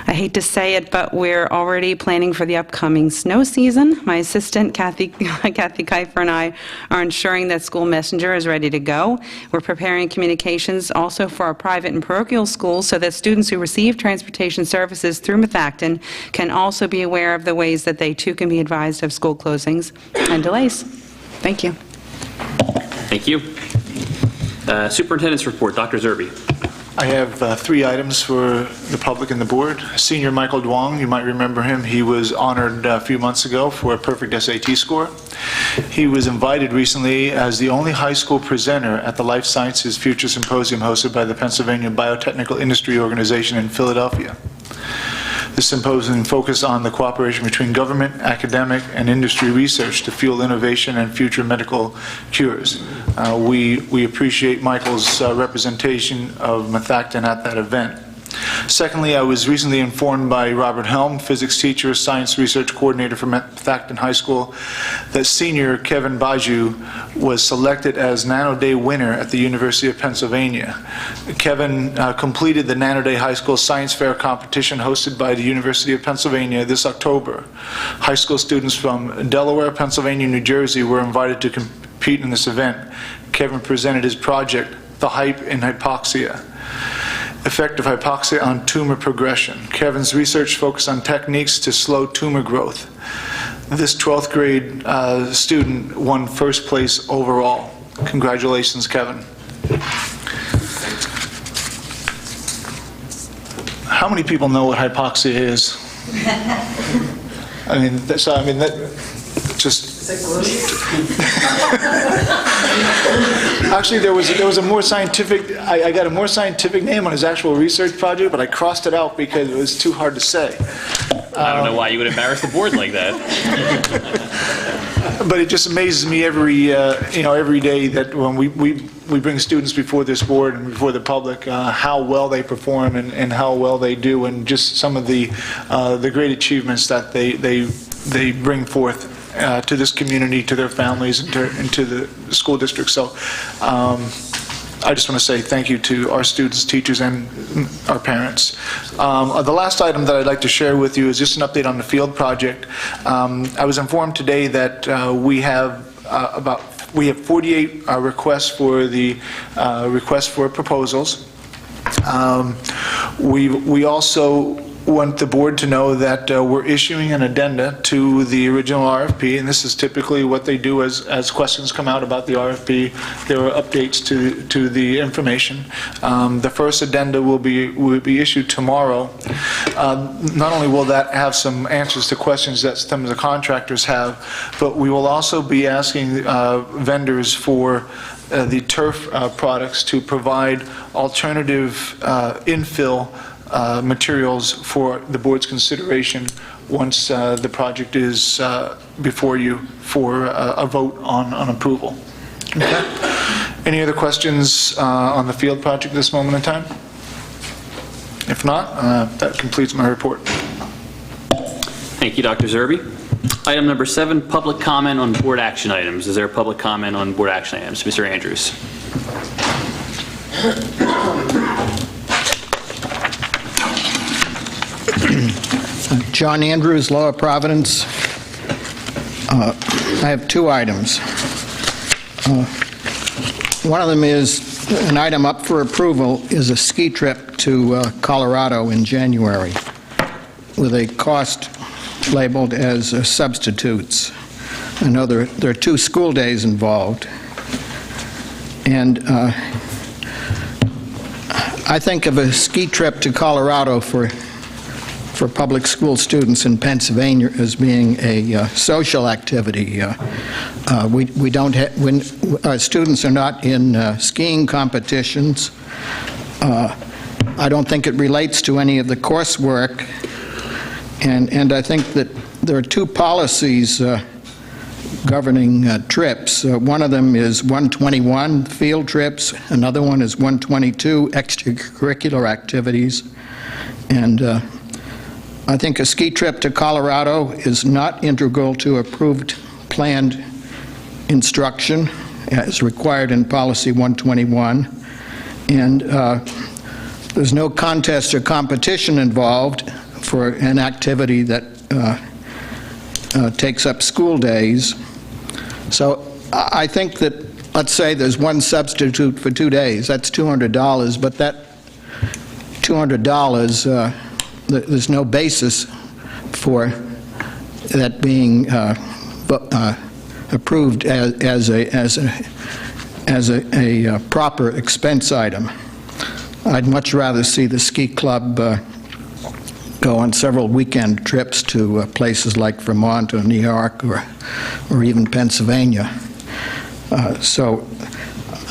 I hate to say it, but we're already planning for the upcoming snow season. My assistant, Kathy Kiefer, and I are ensuring that School Messenger is ready to go. We're preparing communications also for our private and parochial schools so that students who receive transportation services through Methacton can also be aware of the ways that they too can be advised of school closings and delays. Thank you. Thank you. Superintendent's report, Dr. Zerbe. I have 3 items for the public and the board. Senior Michael Duong, you might remember him. He was honored a few months ago for a perfect SAT score. He was invited recently as the only high school presenter at the Life Sciences Future Symposium hosted by the Pennsylvania Biotechnical Industry Organization in Philadelphia. The symposium focused on the cooperation between government, academic, and industry research to fuel innovation and future medical cures. We appreciate Michael's representation of Methacton at that event. Secondly, I was recently informed by Robert Helm, physics teacher, science research coordinator for Methacton High School, that senior Kevin Baju was selected as Nano Day winner at the University of Pennsylvania. Kevin completed the Nano Day High School Science Fair competition hosted by the University of Pennsylvania this October. High school students from Delaware, Pennsylvania, and New Jersey were invited to compete in this event. Kevin presented his project, The Hype in Hypoxia. Effect of hypoxia on tumor progression. Kevin's research focused on techniques to slow tumor growth. This 12th grade student won first place overall. Congratulations, Kevin. How many people know what hypoxia is? Actually, there was a more scientific, I got a more scientific name on his actual research project, but I crossed it out because it was too hard to say. I don't know why you would embarrass the board like that. But it just amazes me every day that when we bring students before this board and before the public, how well they perform and how well they do, and just some of the great achievements that they bring forth to this community, to their families, and to the school district. So I just want to say thank you to our students, teachers, and our parents. The last item that I'd like to share with you is just an update on the field project. I was informed today that we have 48 requests for the requests for proposals. We also want the board to know that we're issuing an addenda to the original RFP, and this is typically what they do as questions come out about the RFP. There are updates to the information. The first addenda will be issued tomorrow. Not only will that have some answers to questions that some of the contractors have, but we will also be asking vendors for the turf products to provide alternative infill materials for the board's consideration once the project is before you for a vote on approval. Okay. Any other questions on the field project at this moment in time? If not, that completes my report. Thank you, Dr. Zerbe. Item number 7, public comment on board action items. Is there a public comment on board action items? Mr. Andrews. John Andrews, Lower Providence. I have 2 items. One of them is, an item up for approval is a ski trip to Colorado in January with a cost labeled as substitutes. I know there are 2 school days involved. And I think of a ski trip to Colorado for public school students in Pennsylvania as being a social activity. We don't when our students are not in skiing competitions. I don't think it relates to any of the coursework, and I think that there are 2 policies governing trips. One of them is 121, field trips. Another one is 122, extracurricular activities. And I think a ski trip to Colorado is not integral to approved planned instruction as required in Policy 121. And there's no contest or competition involved for an activity that takes up school days. So I think that, let's say there's one substitute for 2 days, that's $200, but that $200, there's no basis for that being approved as a proper expense item. I'd much rather see the ski club go on several weekend trips to places like Vermont or New York or even Pennsylvania. So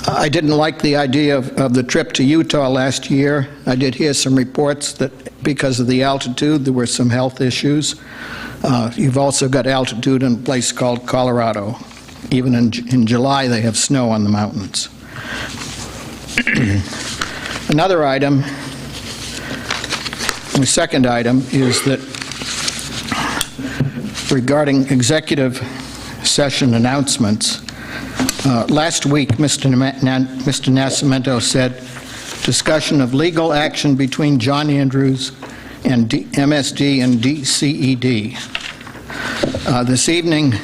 I didn't like the idea of the trip to Utah last year. I did hear some reports that because of the altitude, there were some health issues. You've also got altitude in a place called Colorado. Even in July, they have snow on the mountains. Another item, the second item, is that regarding executive session announcements, last week, Mr. Nascimento said, discussion of legal action between John Andrews and MSD and DCED. This evening...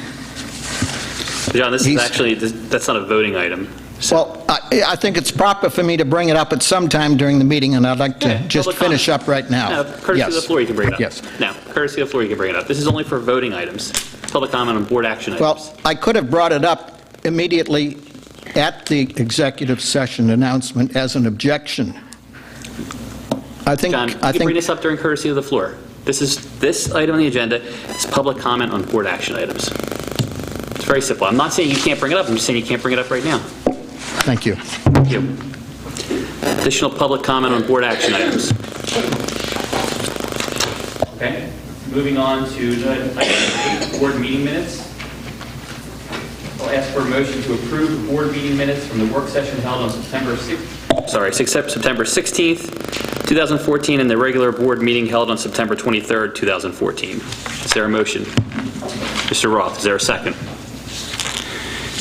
John, this is actually, that's not a voting item. Well, I think it's proper for me to bring it up at some time during the meeting, and I'd like to just finish up right now. No, courtesy of the floor, you can bring it up. Yes. No, courtesy of the floor, you can bring it up. This is only for voting items. Public comment on board action items. Well, I could have brought it up immediately at the executive session announcement as an objection. John, you can bring this up during courtesy of the floor. This item on the agenda is public comment on board action items. It's very simple. I'm not saying you can't bring it up. I'm just saying you can't bring it up right now. Thank you. Thank you. Additional public comment on board action items. Okay. Moving on to the item 8, board meeting minutes. I'll ask for a motion to approve the board meeting minutes from the work session held on September 16th, 2014, and the regular board meeting held on September 23rd, 2014. Is there a motion? Mr. Roth, is there a second?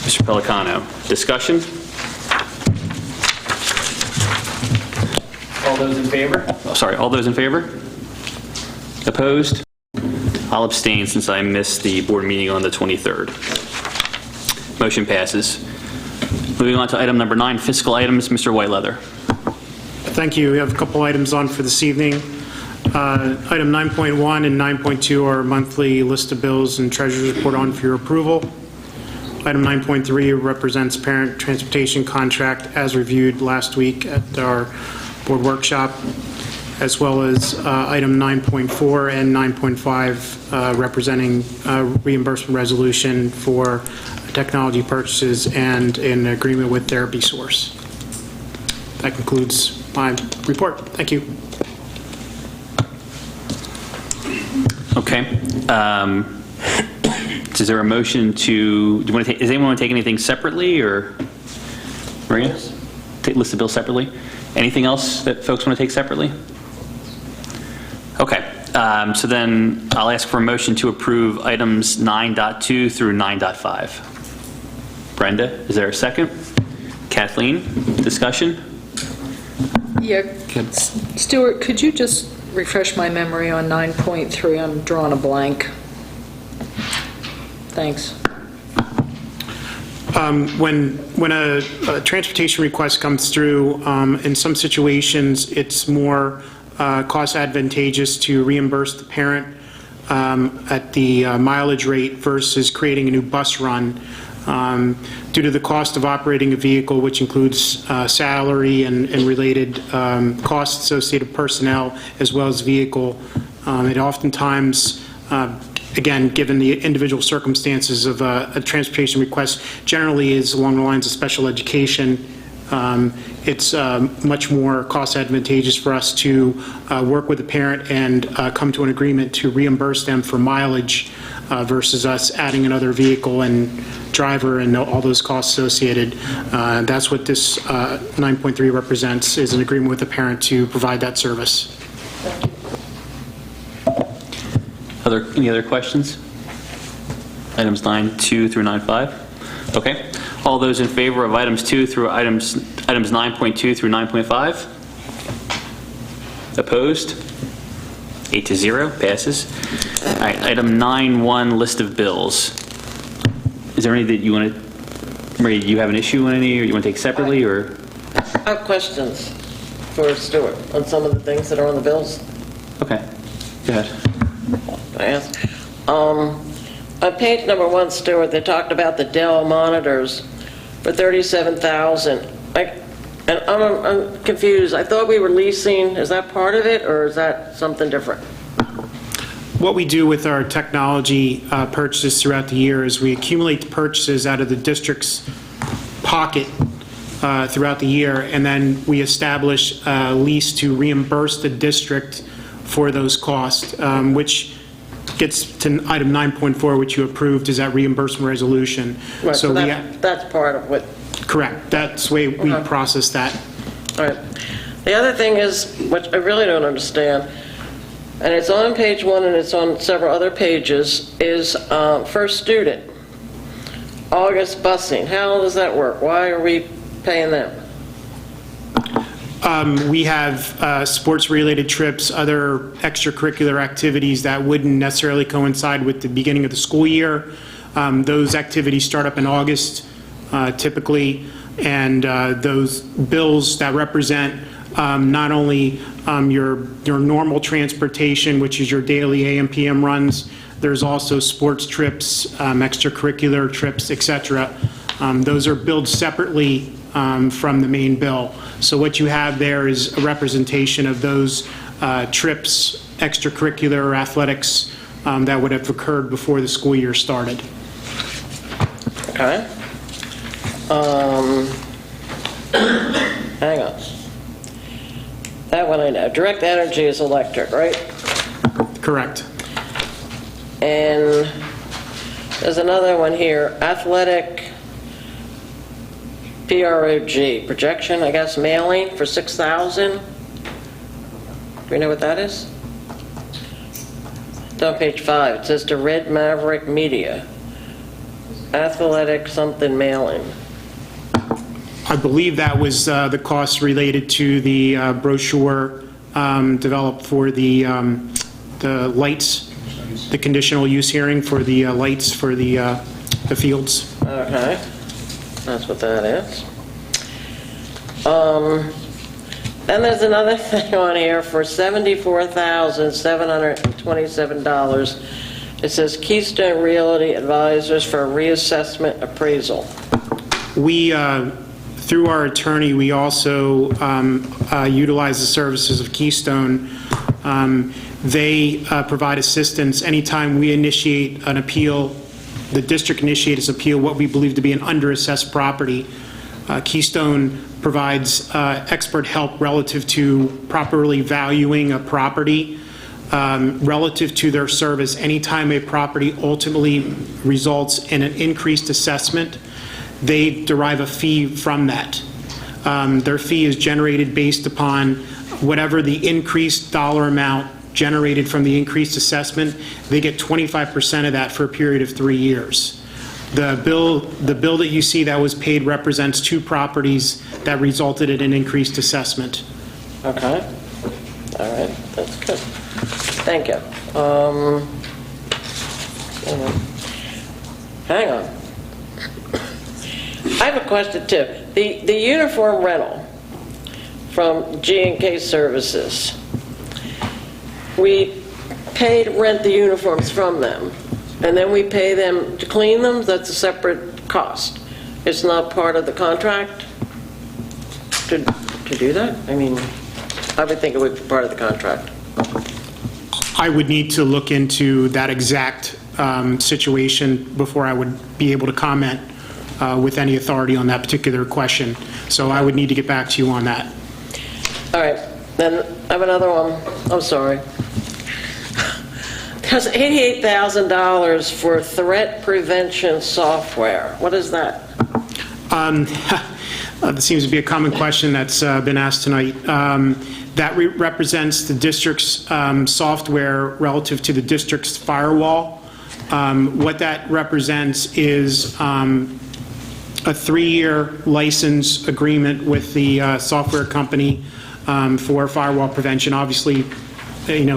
Mr. Pellicano, discussion? All those in favor? All those in favor? Opposed? I'll abstain since I missed the board meeting on the 23rd. Motion passes. Moving on to item number 9, fiscal items. Mr. Whiteleather. Thank you. We have a couple items on for this evening. Item 9.1 and 9.2 are monthly list of bills and treasurer's report on for your approval. Item 9.3 represents parent transportation contract as reviewed last week at our board workshop, as well as item 9.4 and 9.5 representing reimbursement resolution for technology purchases and an agreement with Therapy Source. That concludes my report. Thank you. Okay. Is there a motion to, does anyone want to take anything separately, or Maria? List the bill separately? Anything else that folks want to take separately? Okay. So then I'll ask for a motion to approve items 9.2 through 9.5. Brenda, is there a second? Kathleen, discussion? Yeah, Stuart, could you just refresh my memory on 9.3? I'm drawing a blank. Thanks. When a transportation request comes through, in some situations, it's more cost advantageous to reimburse the parent at the mileage rate versus creating a new bus run. Due to the cost of operating a vehicle, which includes salary and related costs associated with personnel as well as vehicle, it oftentimes, again, given the individual circumstances of a transportation request, generally is along the lines of special education. It's much more cost advantageous for us to work with the parent and come to an agreement to reimburse them for mileage versus us adding another vehicle and driver and all those costs associated. That's what this 9.3 represents, is an agreement with the parent to provide that service. Any other questions? Items 9.2 through 9.5? Okay. All those in favor of items 2 through items 9.2 through 9.5? Opposed? 8-0, passes. All right, item 9.1, list of bills. Is there any that you want to, Marie, do you have an issue on any, or you want to take separately, or? I have questions for Stuart on some of the things that are on the bills. Okay, go ahead. Can I ask? On page number 1, Stuart, they talked about the Dell monitors for $37,000. And I'm confused. I thought we were leasing. Is that part of it, or is that something different? What we do with our technology purchases throughout the year is we accumulate the purchases out of the district's pocket throughout the year, and then we establish a lease to reimburse the district for those costs, which gets to item 9.4, which you approved, is that reimbursement resolution. Right, so that's part of what... Correct. That's the way we process that. All right. The other thing is, which I really don't understand, and it's on page 1 and it's on several other pages, is first student, August busing. How does that work? Why are we paying them? We have sports-related trips, other extracurricular activities that wouldn't necessarily coincide with the beginning of the school year. Those activities start up in August, typically, and those bills that represent not only your normal transportation, which is your daily AM, PM runs, there's also sports trips, extracurricular trips, etc. Those are billed separately from the main bill. So what you have there is a representation of those trips, extracurricular or athletics that would have occurred before the school year started. Okay. Hang on. That one I know. Direct Energy is electric, right? Correct. And there's another one here, athletic PROG, projection, I guess, mailing for $6,000. Do we know what that is? It's on page 5. It says to Red Maverick Media, athletic something mailing. I believe that was the cost related to the brochure developed for the lights, the conditional use hearing for the lights for the fields. Okay, that's what that is. Then there's another thing on here for $74,727. It says Keystone Realty Advisors for reassessment appraisal. We, through our attorney, we also utilize the services of Keystone. They provide assistance anytime we initiate an appeal, the district initiates appeal, what we believe to be an underassessed property. Keystone provides expert help relative to properly valuing a property, relative to their service. Anytime a property ultimately results in an increased assessment, they derive a fee from that. Their fee is generated based upon whatever the increased dollar amount generated from the increased assessment. They get 25% of that for a period of 3 years. The bill that you see that was paid represents 2 properties that resulted in an increased assessment. Okay. All right. That's good. Thank you. Hang on. I have a question too. The uniform rental from G&K Services, we pay to rent the uniforms from them, and then we pay them to clean them. That's a separate cost. It's not part of the contract to do that? I mean, I would think it would be part of the contract. I would need to look into that exact situation before I would be able to comment with any authority on that particular question. So I would need to get back to you on that. All right. Then I have another one. I'm sorry. has $88,000 for threat prevention software. What is that? That seems to be a common question that's been asked tonight. That represents the district's software relative to the district's firewall. What that represents is a 3-year license agreement with the software company for firewall prevention. Obviously,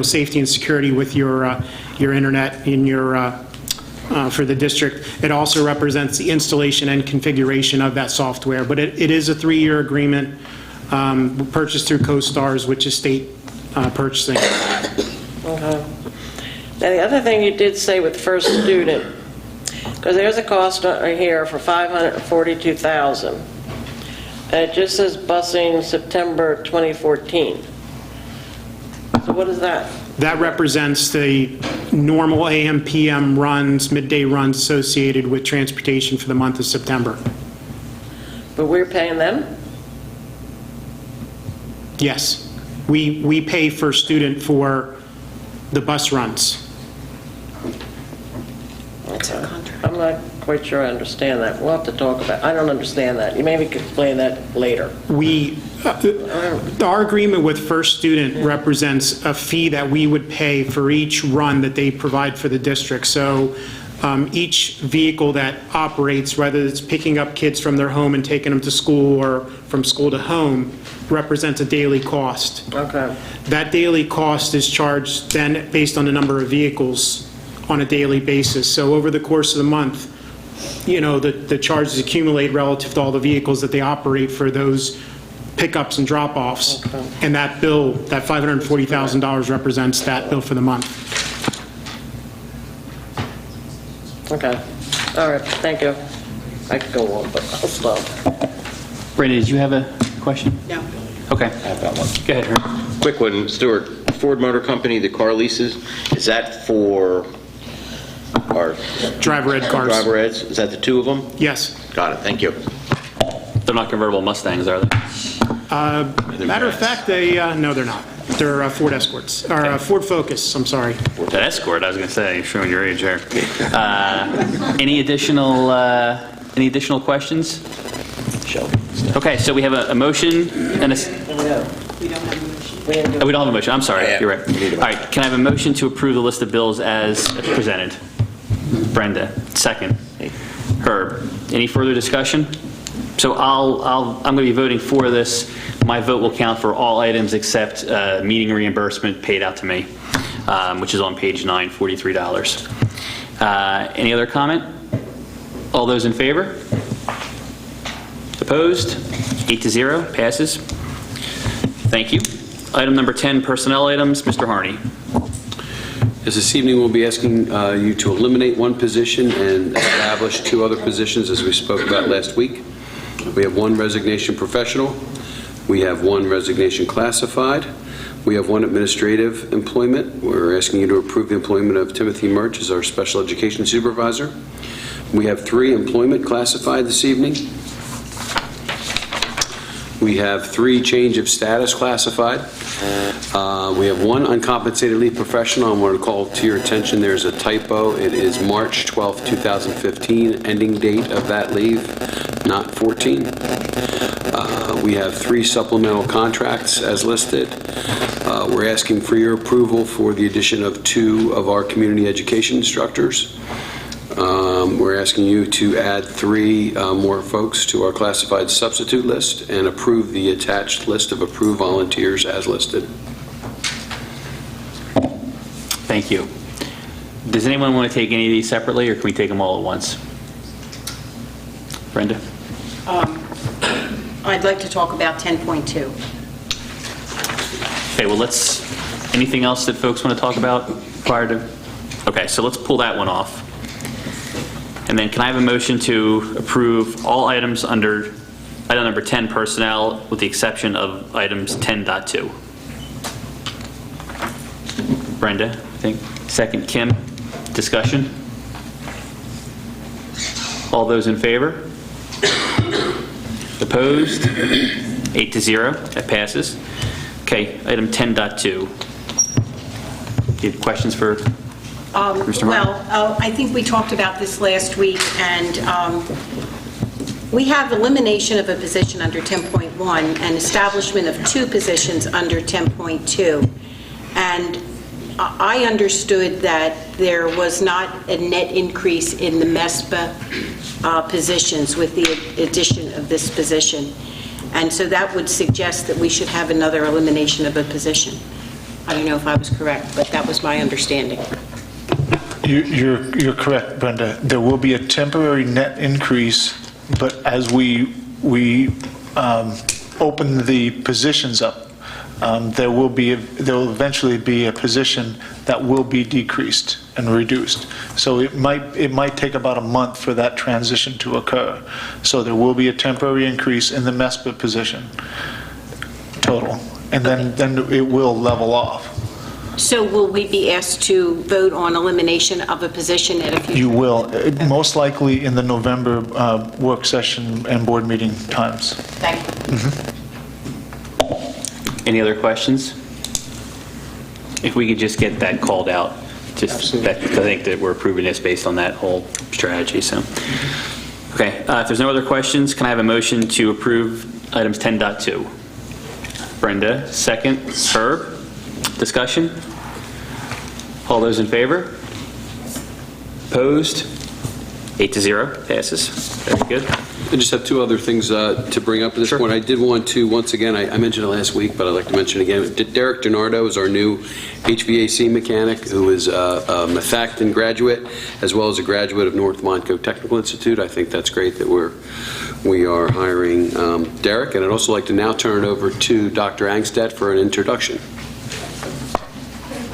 safety and security with your internet in your for the district. It also represents the installation and configuration of that software, but it is a 3-year agreement purchased through CoStars, which is state purchasing. Okay. Now, the other thing you did say with first student, because there's a cost here for $542,000, and it just says busing September 2014. So what is that? That represents the normal AM, PM runs, midday runs associated with transportation for the month of September. But we're paying them? Yes. We pay for student for the bus runs. Okay. I'm not quite sure I understand that. We'll have to talk about it. I don't understand that. You maybe could explain that later. Our agreement with First Student represents a fee that we would pay for each run that they provide for the district. So each vehicle that operates, whether it's picking up kids from their home and taking them to school or from school to home, represents a daily cost. Okay. That daily cost is charged then based on the number of vehicles on a daily basis. So over the course of the month, the charges accumulate relative to all the vehicles that they operate for those pickups and drop-offs. Okay. And that bill, that $540,000 represents that bill for the month. Okay. All right. Thank you. I could go on, but I'll stop. Brenda, did you have a question? No. Okay. I've got one. Go ahead, Herb. Quick one, Stuart. Ford Motor Company, the car leases, is that for our driver ed cars? Driver eds? Is that the 2 of them? Yes. Got it. Thank you. They're not convertible Mustangs, are they? Matter of fact, no, they're not. They're Ford Escorts, or Ford Focus, I'm sorry. That Escort, I was going to say, you're showing your age there. Any additional questions? Okay, so we have a motion and a... Oh, we don't have a motion. I'm sorry. You're right. All right. Can I have a motion to approve the list of bills as presented? Brenda, second. Herb, any further discussion? So I'm going to be voting for this. My vote will count for all items except meeting reimbursement paid out to me, which is on page 9, $43. Any other comment? All those in favor? Opposed? 8-0, passes. Thank you. Item number 10, personnel items. Mr. Harney. Yes, this evening we'll be asking you to eliminate one position and establish 2 other positions as we spoke about last week. We have 1 resignation professional. We have 1 resignation classified. We have 1 administrative employment. We're asking you to approve the employment of Timothy Murch as our special education supervisor. We have 3 employment classified this evening. We have 3 change of status classified. We have 1 uncompensated leave professional. I want to call to your attention there's a typo. It is March 12, 2015, ending date of that leave, not 14. We have 3 supplemental contracts as listed. We're asking for your approval for the addition of 2 of our community education instructors. We're asking you to add 3 more folks to our classified substitute list and approve the attached list of approved volunteers as listed. Thank you. Does anyone want to take any of these separately, or can we take them all at once? Brenda? I'd like to talk about 10.2. Okay, well, anything else that folks want to talk about prior to? Okay, so let's pull that one off. And then can I have a motion to approve all items under item number 10, personnel, with the exception of items 10.2? Brenda, I think. Second, Kim. Discussion? All those in favor? Opposed? 8-0. That passes. Okay, item 10.2. Do you have questions for Mr. Martin? Well, I think we talked about this last week, and we have elimination of a position under 10.1 and establishment of 2 positions under 10.2. And I understood that there was not a net increase in the MESPA positions with the addition of this position. And so that would suggest that we should have another elimination of a position. I don't know if I was correct, but that was my understanding. You're correct, Brenda. There will be a temporary net increase, but as we open the positions up, there will eventually be a position that will be decreased and reduced. So it might take about a month for that transition to occur. So there will be a temporary increase in the MESPA position total, and then it will level off. So will we be asked to vote on elimination of a position at a future? You will, most likely in the November work session and board meeting times. Thank you. Any other questions? If we could just get that called out, I think that we're approving this based on that whole strategy, so. Okay, if there's no other questions, can I have a motion to approve items 10.2? Brenda, second. Herb, discussion? All those in favor? Opposed? 8-0, passes. Very good. I just have 2 other things to bring up at this point. I did want to, once again, I mentioned it last week, but I'd like to mention it again. Derek DiNardo is our new HVAC mechanic, who is a Methacton graduate, as well as a graduate of North Montco Technical Institute. I think that's great that we are hiring Derek, and I'd also like to now turn it over to Dr. Angstedt for an introduction.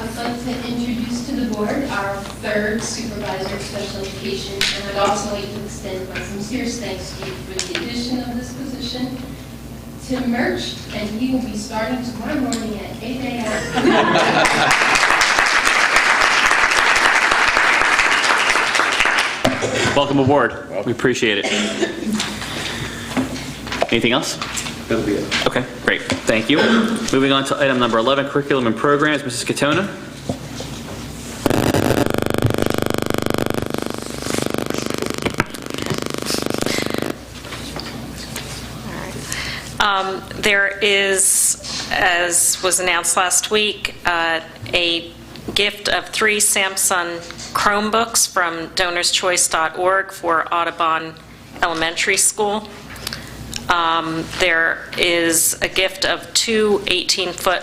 I'd like to introduce to the board our 3rd supervisor of special education, and I'd also like to extend my sincerest thanks to you for the addition of this position. Tim Murch, and he will be starting tomorrow morning at 8 a.m. Welcome aboard. We appreciate it. Anything else? That'll be it. Okay, great. Thank you. Moving on to item number 11, curriculum and programs. Mrs. Katona? There is, as was announced last week, a gift of 3 Samsung Chromebooks from DonorsChoice.org for Audubon Elementary School. There is a gift of 2 18-foot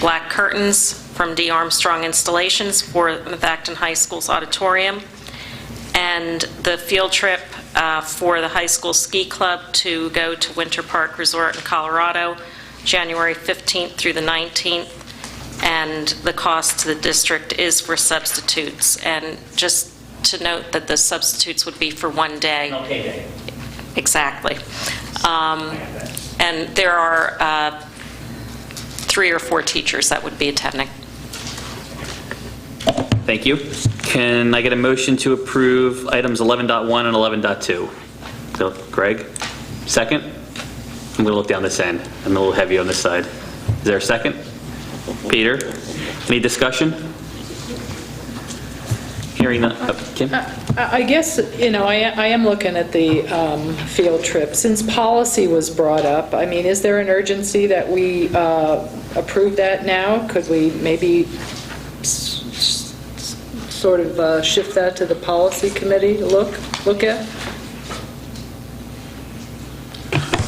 black curtains from D. Armstrong Installations for Methacton High School's auditorium, and the field trip for the high school ski club to go to Winter Park Resort in Colorado, January 15th through the 19th, and the cost to the district is for substitutes. And just to note that the substitutes would be for 1 day. Okay, day. Exactly. And there are 3 or 4 teachers that would be attending. Thank you. Can I get a motion to approve items 11.1 and 11.2? So, Greg, second? I'm going to look down this end. I'm a little heavy on this side. Is there a second? Peter? Any discussion? Hearing none. Kim? I guess, I am looking at the field trip. Since policy was brought up, I mean, is there an urgency that we approve that now? Could we maybe sort of shift that to the policy committee to look at?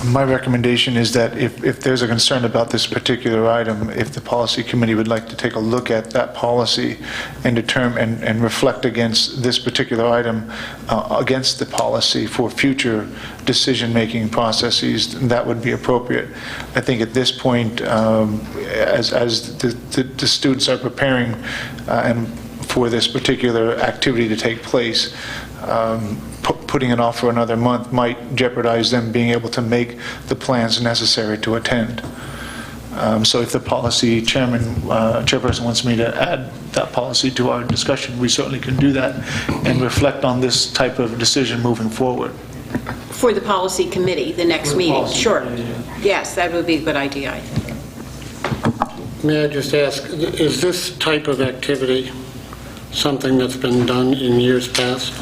My recommendation is that if there's a concern about this particular item, if the policy committee would like to take a look at that policy and determine and reflect against this particular item against the policy for future decision-making processes, that would be appropriate. I think at this point, as the students are preparing and for this particular activity to take place, putting it off for another month might jeopardize them being able to make the plans necessary to attend. So if the policy chairperson wants me to add that policy to our discussion, we certainly can do that and reflect on this type of decision moving forward. For the policy committee, the next meeting, sure. Yes, that would be a good idea, I think. May I just ask, is this type of activity something that's been done in years past?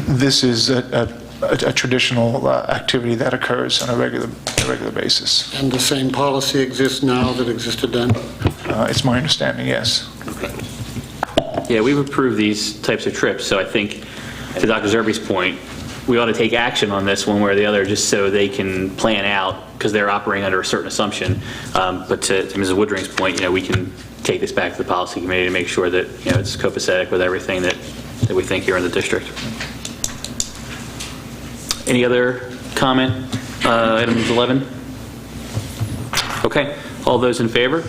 This is a traditional activity that occurs on a regular basis. And the same policy exists now that existed then? It's my understanding, yes. Yeah, we've approved these types of trips, so I think, to Dr. Zerbe's point, we ought to take action on this one way or the other, just so they can plan out, because they're operating under a certain assumption. But to Mrs. Woodring's point, we can take this back to the policy committee to make sure that, it's copacetic with everything that we think here in the district. Any other comment? Item 11? Okay. All those in favor?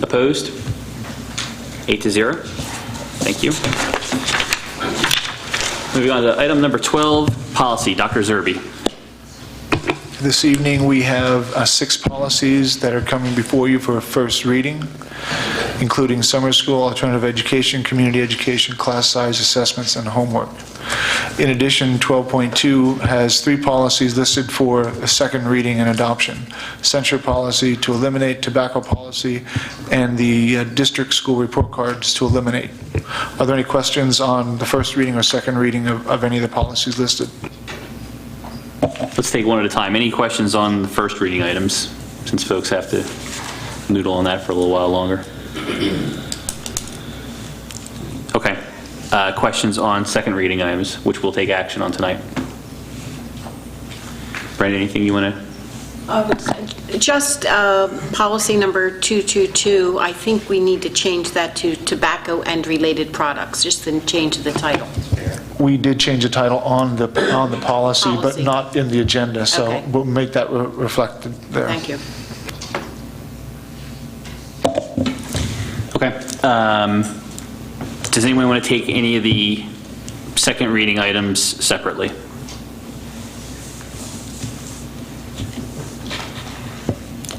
Opposed? 8-0. Thank you. Moving on to item number 12, policy. Dr. Zerbe. This evening, we have 6 policies that are coming before you for a first reading, including summer school, alternative education, community education, class size assessments, and homework. In addition, 12.2 has 3 policies listed for a second reading and adoption: censure policy to eliminate, tobacco policy, and the district school report cards to eliminate. Are there any questions on the first reading or second reading of any of the policies listed? Let's take one at a time. Any questions on the first reading items, since folks have to noodle on that for a little while longer? Okay. Questions on second reading items, which we'll take action on tonight. Brenda, anything you want to? Just policy number 222, I think we need to change that to tobacco and related products, just to change the title. We did change the title on the policy, but Policy. not in the agenda, so Okay. we'll make that reflected there. Thank you. Okay. Does anyone want to take any of the second reading items separately?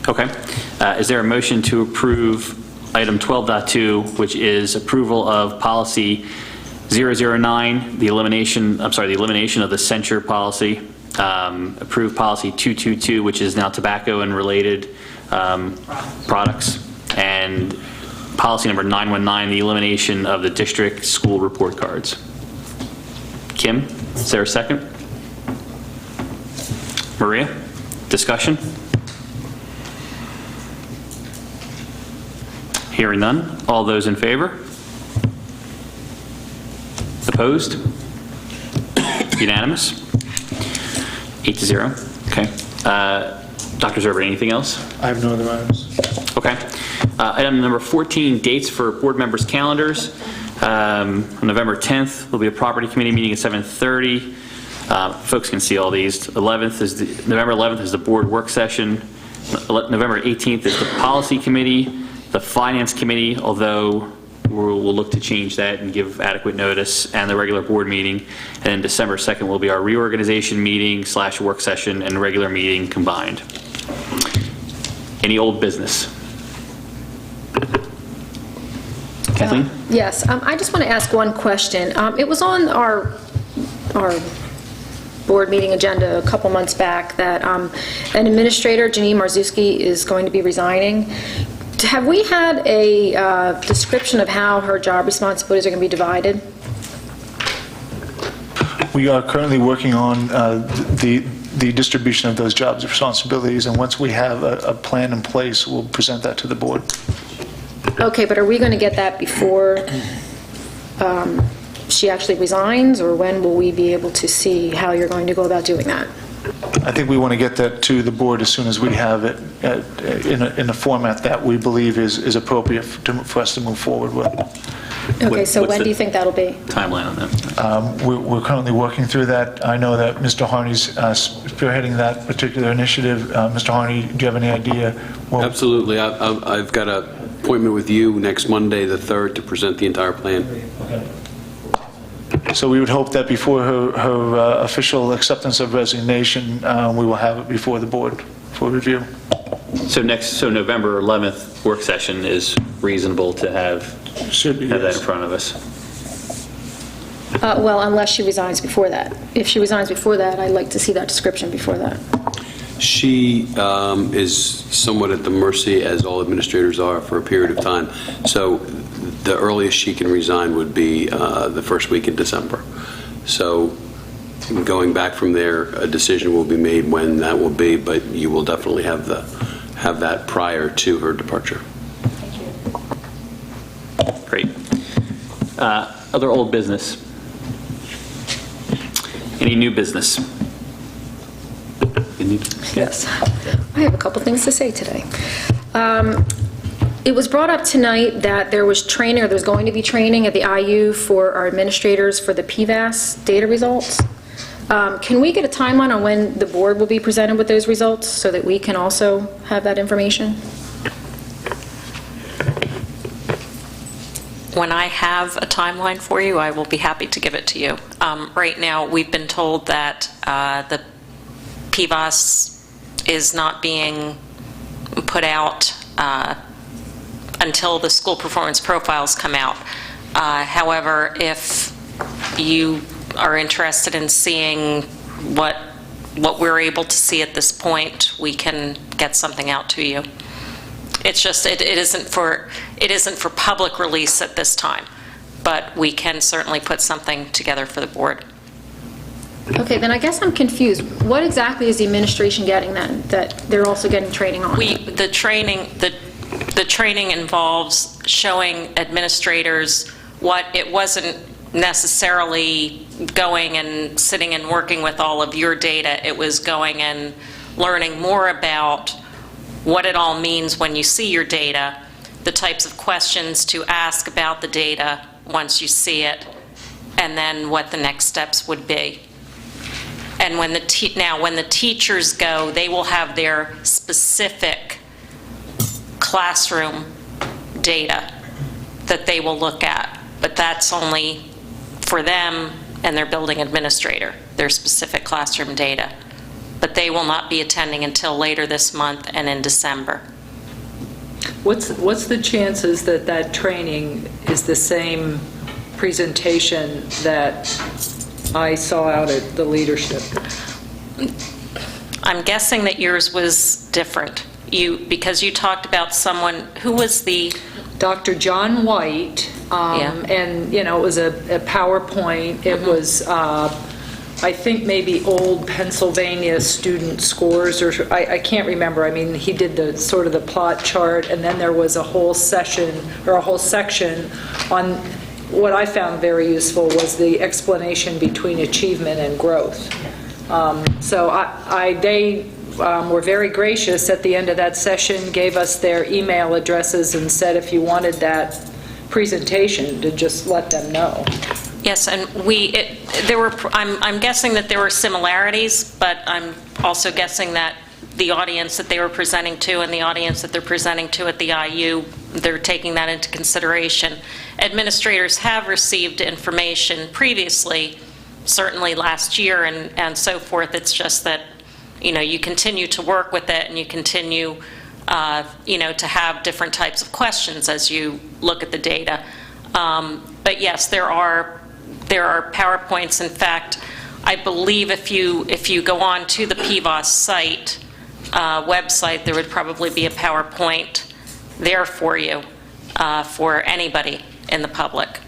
Okay. Is there a motion to approve item 12.2, which is approval of policy 009, the elimination of the censure policy, approve policy 222, which is now tobacco and related products, and policy number 919, the elimination of the district school report cards. Kim, is there a second? Maria, discussion? Hearing none. All those in favor? Opposed? Unanimous? 8-0. Okay. Dr. Zerber, anything else? I have no other items. Okay. Item number 14, dates for board members' calendars. On November 10th, will be a property committee meeting at 7:30. Folks can see all these. November 11th is the board work session. November 18th is the policy committee, the finance committee, although we'll look to change that and give adequate notice, and the regular board meeting. And then December 2nd will be our reorganization meeting / work session and regular meeting combined. Any old business? Kathleen? Yes, I just want to ask one question. It was on our board meeting agenda a couple months back that an administrator, Janine Marzuski, is going to be resigning. Have we had a description of how her job responsibilities are going to be divided? We are currently working on the distribution of those jobs and responsibilities, and once we have a plan in place, we'll present that to the board. Okay, but are we going to get that before she actually resigns, or when will we be able to see how you're going to go about doing that? I think we want to get that to the board as soon as we have it in a format that we believe is appropriate for us to move forward with. Okay, so when do you think that'll be? Timeline on that? We're currently working through that. I know that Mr. Harney's spearheading that particular initiative. Mr. Harney, do you have any idea? Absolutely. I've got an appointment with you next Monday, the 3rd, to present the entire plan. Okay. So we would hope that before her official acceptance of resignation, we will have it before the board for review. So November 11th work session is reasonable to have that in front of us. Well, unless she resigns before that. If she resigns before that, I'd like to see that description before that. She is somewhat at the mercy, as all administrators are, for a period of time. So the earliest she can resign would be the first week in December. So going back from there, a decision will be made when that will be, but you will definitely have that prior to her departure. Great. Other old business? Any new business? Yes. I have a couple things to say today. It was brought up tonight that there's going to be training at the IU for our administrators for the PVAS data results. Can we get a timeline on when the board will be presented with those results so that we can also have that information? When I have a timeline for you, I will be happy to give it to you. Right now, we've been told that the PVAS is not being put out until the school performance profiles come out. However, if you are interested in seeing what we're able to see at this point, we can get something out to you. It's just, it isn't for public release at this time, but we can certainly put something together for the board. Okay, then I guess I'm confused. What exactly is the administration getting then, that they're also getting training on? The training involves showing administrators what it wasn't necessarily going and sitting and working with all of your data. It was going and learning more about what it all means when you see your data, the types of questions to ask about the data once you see it, and then what the next steps would be. And when the teachers go, they will have their specific classroom data that they will look at, but that's only for them and their building administrator, their specific classroom data. But they will not be attending until later this month and in December. What's the chances that that training is the same presentation that I saw out at the leadership? I'm guessing that yours was different. Because you talked about someone, who was the... Dr. John White, and, it was a PowerPoint. It was, I think, maybe old Pennsylvania student scores, or I can't remember. I mean, he did the sort of the plot chart, and then there was a whole session, or a whole section on what I found very useful was the explanation between achievement and growth. So they were very gracious at the end of that session, gave us their email addresses and said if you wanted that presentation to just let them know. Yes, and I'm guessing that there were similarities, but I'm also guessing that the audience that they were presenting to and the audience that they're presenting to at the IU, they're taking that into consideration. Administrators have received information previously, certainly last year and so forth. It's just that, you continue to work with it and you continue, to have different types of questions as you look at the data. But yes, there are PowerPoints. In fact, I believe if you go on to the PVAS site, website, there would probably be a PowerPoint there for you, for anybody in the public.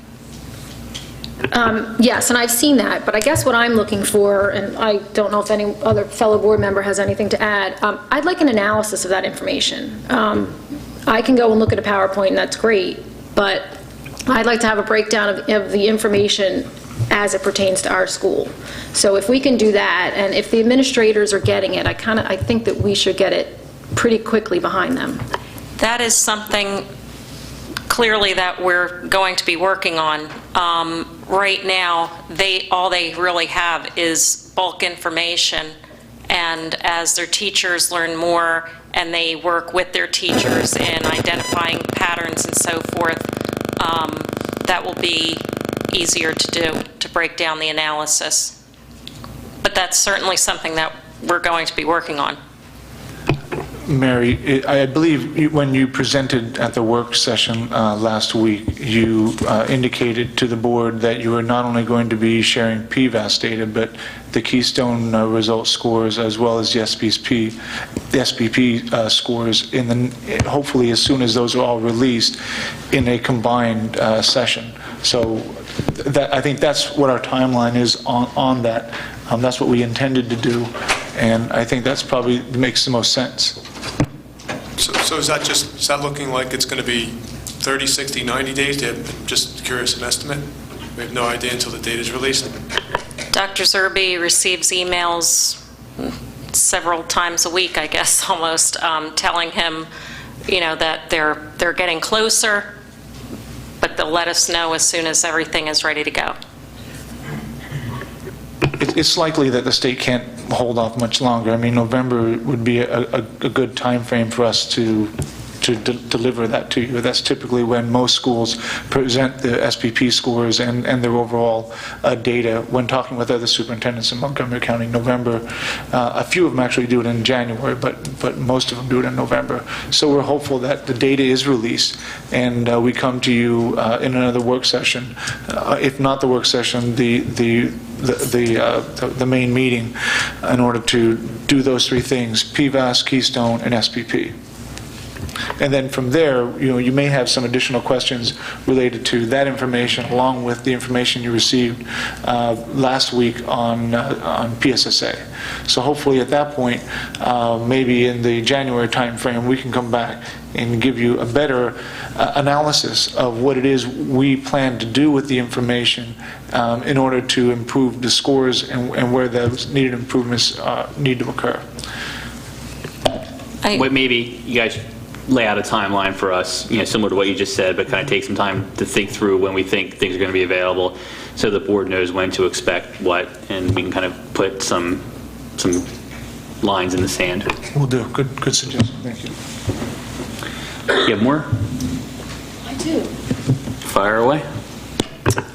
Yes, and I've seen that, but I guess what I'm looking for, and I don't know if any other fellow board member has anything to add, I'd like an analysis of that information. I can go and look at a PowerPoint, and that's great, but I'd like to have a breakdown of the information as it pertains to our school. So if we can do that, and if the administrators are getting it, I think that we should get it pretty quickly behind them. That is something clearly that we're going to be working on. Right now, all they really have is bulk information, and as their teachers learn more and they work with their teachers in identifying patterns and so forth, that will be easier to do, to break down the analysis. But that's certainly something that we're going to be working on. Mary, I believe when you presented at the work session last week, you indicated to the board that you were not only going to be sharing PVAS data, but the Keystone result scores as well as the SPP scores hopefully as soon as those are all released in a combined session. So I think that's what our timeline is on that. That's what we intended to do, and I think that's probably makes the most sense. So is that looking like it's going to be 30, 60, 90 days? I'm just curious, an estimate? We have no idea until the data is released. Dr. Zerbe receives emails several times a week, I guess, almost, telling him, that they're getting closer, but they'll let us know as soon as everything is ready to go. It's likely that the state can't hold off much longer. I mean, November would be a good time frame for us to deliver that to you. That's typically when most schools present the SPP scores and their overall data when talking with other superintendents in Montgomery County. November, a few of them actually do it in January, but most of them do it in November. So we're hopeful that the data is released and we come to you in another work session. If not the work session, the main meeting, in order to do those three things: PVAS, Keystone, and SPP. And then from there, you may have some additional questions related to that information, along with the information you received last week on PSSA. So hopefully at that point, maybe in the January timeframe, we can come back and give you a better analysis of what it is we plan to do with the information in order to improve the scores and where those needed improvements need to occur. What maybe you guys lay out a timeline for us, similar to what you just said, but kind of take some time to think through when we think things are going to be available, so the board knows when to expect what, and we can kind of put some lines in the sand. We'll do. Good suggestion. Thank you. You have more? I do. Fire away.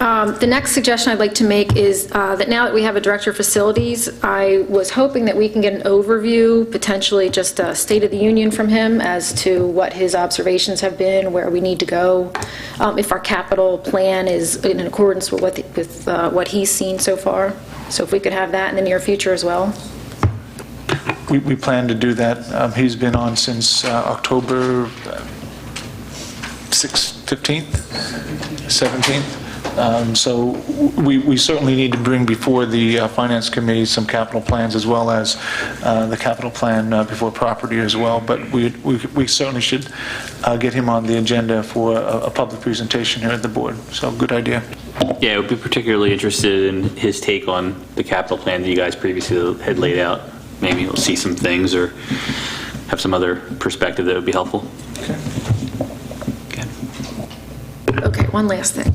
The next suggestion I'd like to make is that now that we have a director of facilities, I was hoping that we can get an overview, potentially just a state of the union from him as to what his observations have been, where we need to go, if our capital plan is in accordance with what he's seen so far. So if we could have that in the near future as well. We plan to do that. He's been on since October 6th, 15th, 17th. So we certainly need to bring before the Finance Committee some capital plans, as well as the capital plan before property as well. But we certainly should get him on the agenda for a public presentation here at the board. So good idea. Yeah, I would be particularly interested in his take on the capital plan that you guys previously had laid out. Maybe we'll see some things or have some other perspective that would be helpful. Okay, one last thing.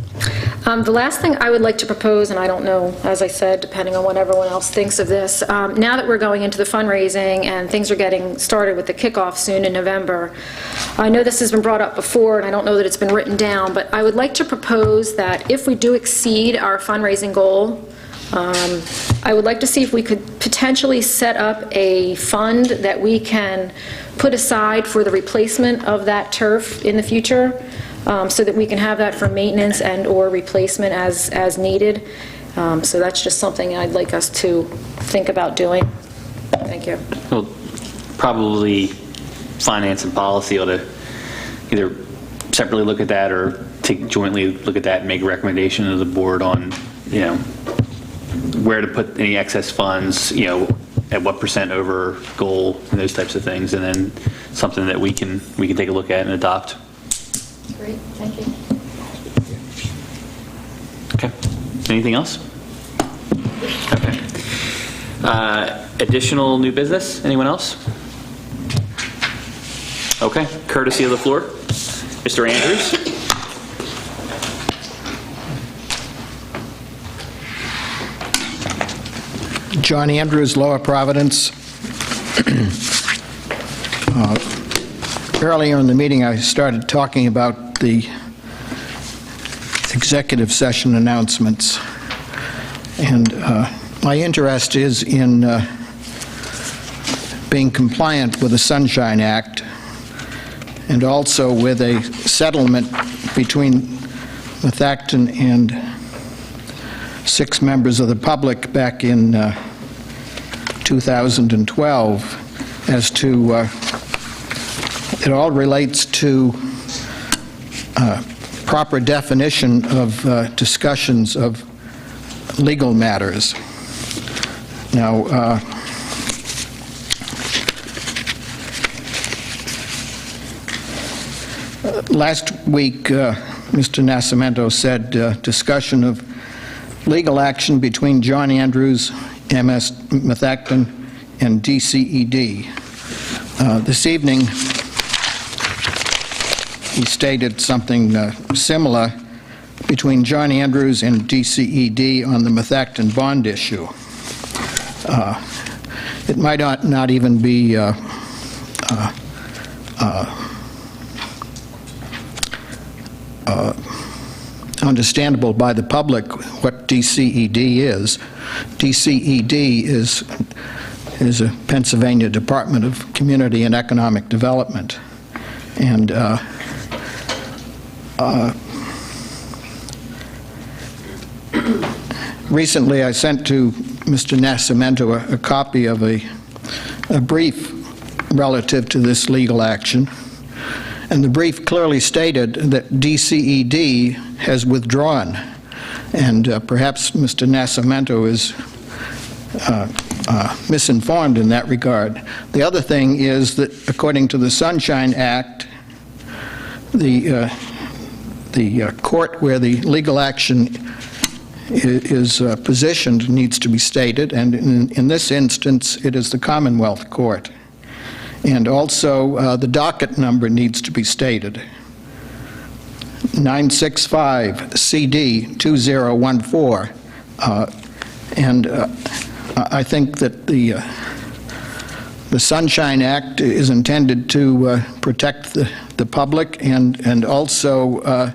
The last thing I would like to propose, and I don't know, as I said, depending on what everyone else thinks of this, now that we're going into the fundraising and things are getting started with the kickoff soon in November, I know this has been brought up before, and I don't know that it's been written down, but I would like to propose that if we do exceed our fundraising goal, I would like to see if we could potentially set up a fund that we can put aside for the replacement of that turf in the future, so that we can have that for maintenance and or replacement as needed. So that's just something I'd like us to think about doing. Thank you. Well, probably finance and policy ought to either separately look at that or jointly look at that and make a recommendation to the board on, where to put any excess funds, at what % over goal and those types of things, and then something that we can take a look at and adopt. Great, thank you. Okay. Anything else? Okay. Additional new business? Anyone else? Okay. Courtesy of the floor, Mr. Andrews. John Andrews, Lower Providence. Earlier in the meeting, I started talking about the executive session announcements, and my interest is in being compliant with the Sunshine Act, and also with a settlement between Methacton and 6 members of the public back in 2012 as to, it all relates to proper definition of discussions of legal matters. Now, last week, Mr. Nascimento said discussion of legal action between John Andrews, MS Methacton, and DCED. This evening, he stated something similar between John Andrews and DCED on the Methacton bond issue. It might not even be understandable by the public what DCED is. DCED is a Pennsylvania Department of Community and Economic Development. And recently I sent to Mr. Nascimento a copy of a brief relative to this legal action. And the brief clearly stated that DCED has withdrawn. And perhaps Mr. Nascimento is misinformed in that regard. The other thing is that according to the Sunshine Act, the court where the legal action is positioned needs to be stated, and in this instance, it is the Commonwealth Court. And also, the docket number needs to be stated. 965 CD 2014. And I think that the Sunshine Act is intended to protect the public and also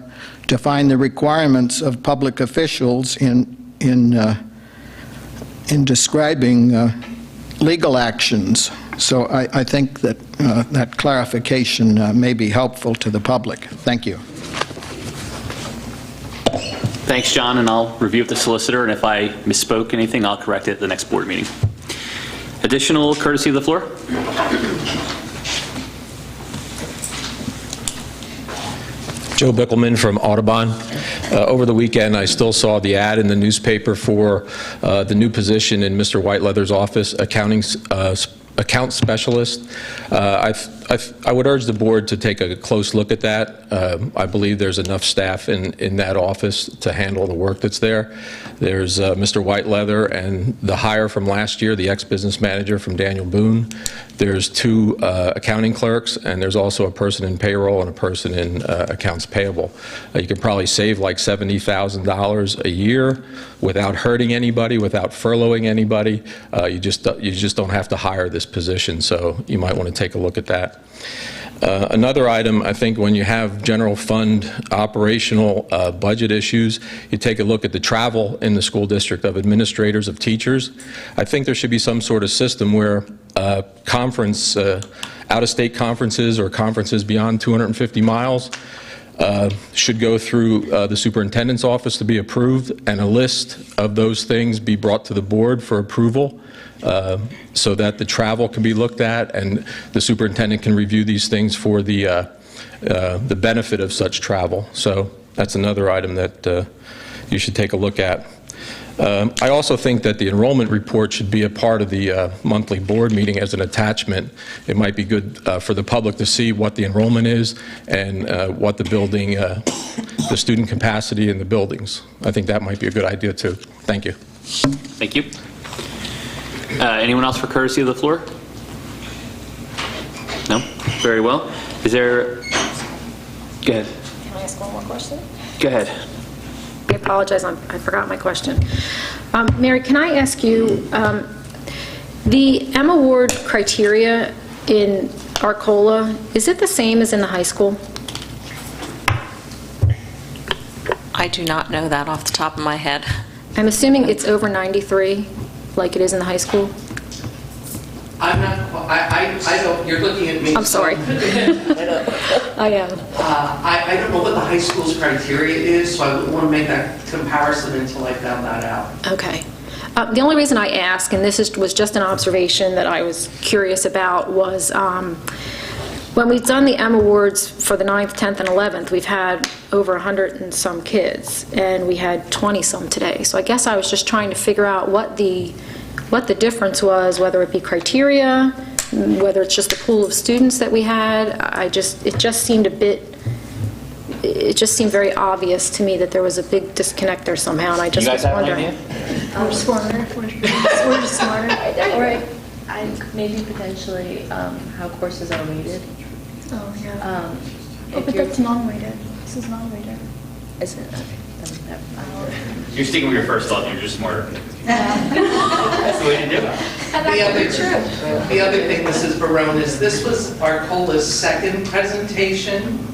define the requirements of public officials in describing legal actions. So I think that that clarification may be helpful to the public. Thank you. Thanks, John, and I'll review with the solicitor, and if I misspoke anything, I'll correct it at the next board meeting. Additional courtesy of the floor? Joe Bickelman from Audubon. Over the weekend, I still saw the ad in the newspaper for the new position in Mr. Whiteleather's office, account specialist. I would urge the board to take a close look at that. I believe there's enough staff in that office to handle the work that's there. There's Mr. Whiteleather and the hire from last year, the ex-business manager from Daniel Boone. There's 2 accounting clerks, and there's also a person in payroll and a person in accounts payable. You could probably save like $70,000 a year without hurting anybody, without furloughing anybody. You just don't have to hire this position, so you might want to take a look at that. Another item, I think when you have general fund operational budget issues, you take a look at the travel in the school district of administrators, of teachers. I think there should be some sort of system where out-of-state conferences or conferences beyond 250 miles should go through the superintendent's office to be approved, and a list of those things be brought to the board for approval. So that the travel can be looked at and the superintendent can review these things for the benefit of such travel. So that's another item that you should take a look at. I also think that the enrollment report should be a part of the monthly board meeting as an attachment. It might be good for the public to see what the enrollment is and what the building, the student capacity in the buildings. I think that might be a good idea too. Thank you. Thank you. Anyone else for courtesy of the floor? No? Very well. Is there... Go ahead. Can I ask one more question? Go ahead. I apologize, I forgot my question. Mary, can I ask you, the M Award criteria in Arcola, is it the same as in the high school? I do not know that off the top of my head. I'm assuming it's over 93, like it is in the high school? I'm not I don't, you're looking at me. I'm sorry. I am. I don't know what the high school's criteria is, so I wouldn't want to make that comparison until I found that out. Okay. The only reason I ask, and was just an observation that I was curious about, was when we've done the M Awards for the 9th, 10th, and 11th, we've had over 100 and some kids, and we had 20-some today. So I guess I was just trying to figure out what the difference was, whether it be criteria, whether it's just the pool of students that we had. It just seemed very obvious to me that there was a big disconnect there somehow, and I just was wondering. We're smarter. We're just smarter. All right. Maybe potentially how courses are rated. Oh, yeah. But that's non-rated. This is non-rated. Is it? Okay. You're sticking with your first thought, you're just smarter. That's the way to do it. The other thing, Mrs. Barone, is this was Arcola's second presentation.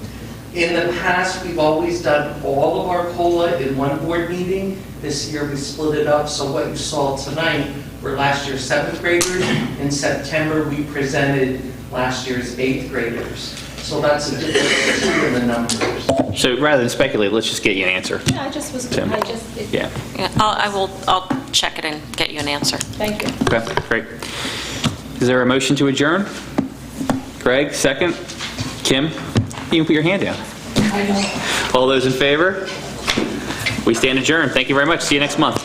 In the past, we've always done all of Arcola in one board meeting. This year, we split it up, so what you saw tonight were last year's 7th graders. In September, we presented last year's 8th graders. So that's a difference in the numbers. So rather than speculate, let's just get you an answer. Yeah, I just was. Yeah. I'll check it and get you an answer. Thank you. Okay, great. Is there a motion to adjourn? Greg, second. Kim, you can put your hand down. All those in favor? We stand adjourned. Thank you very much. See you next month.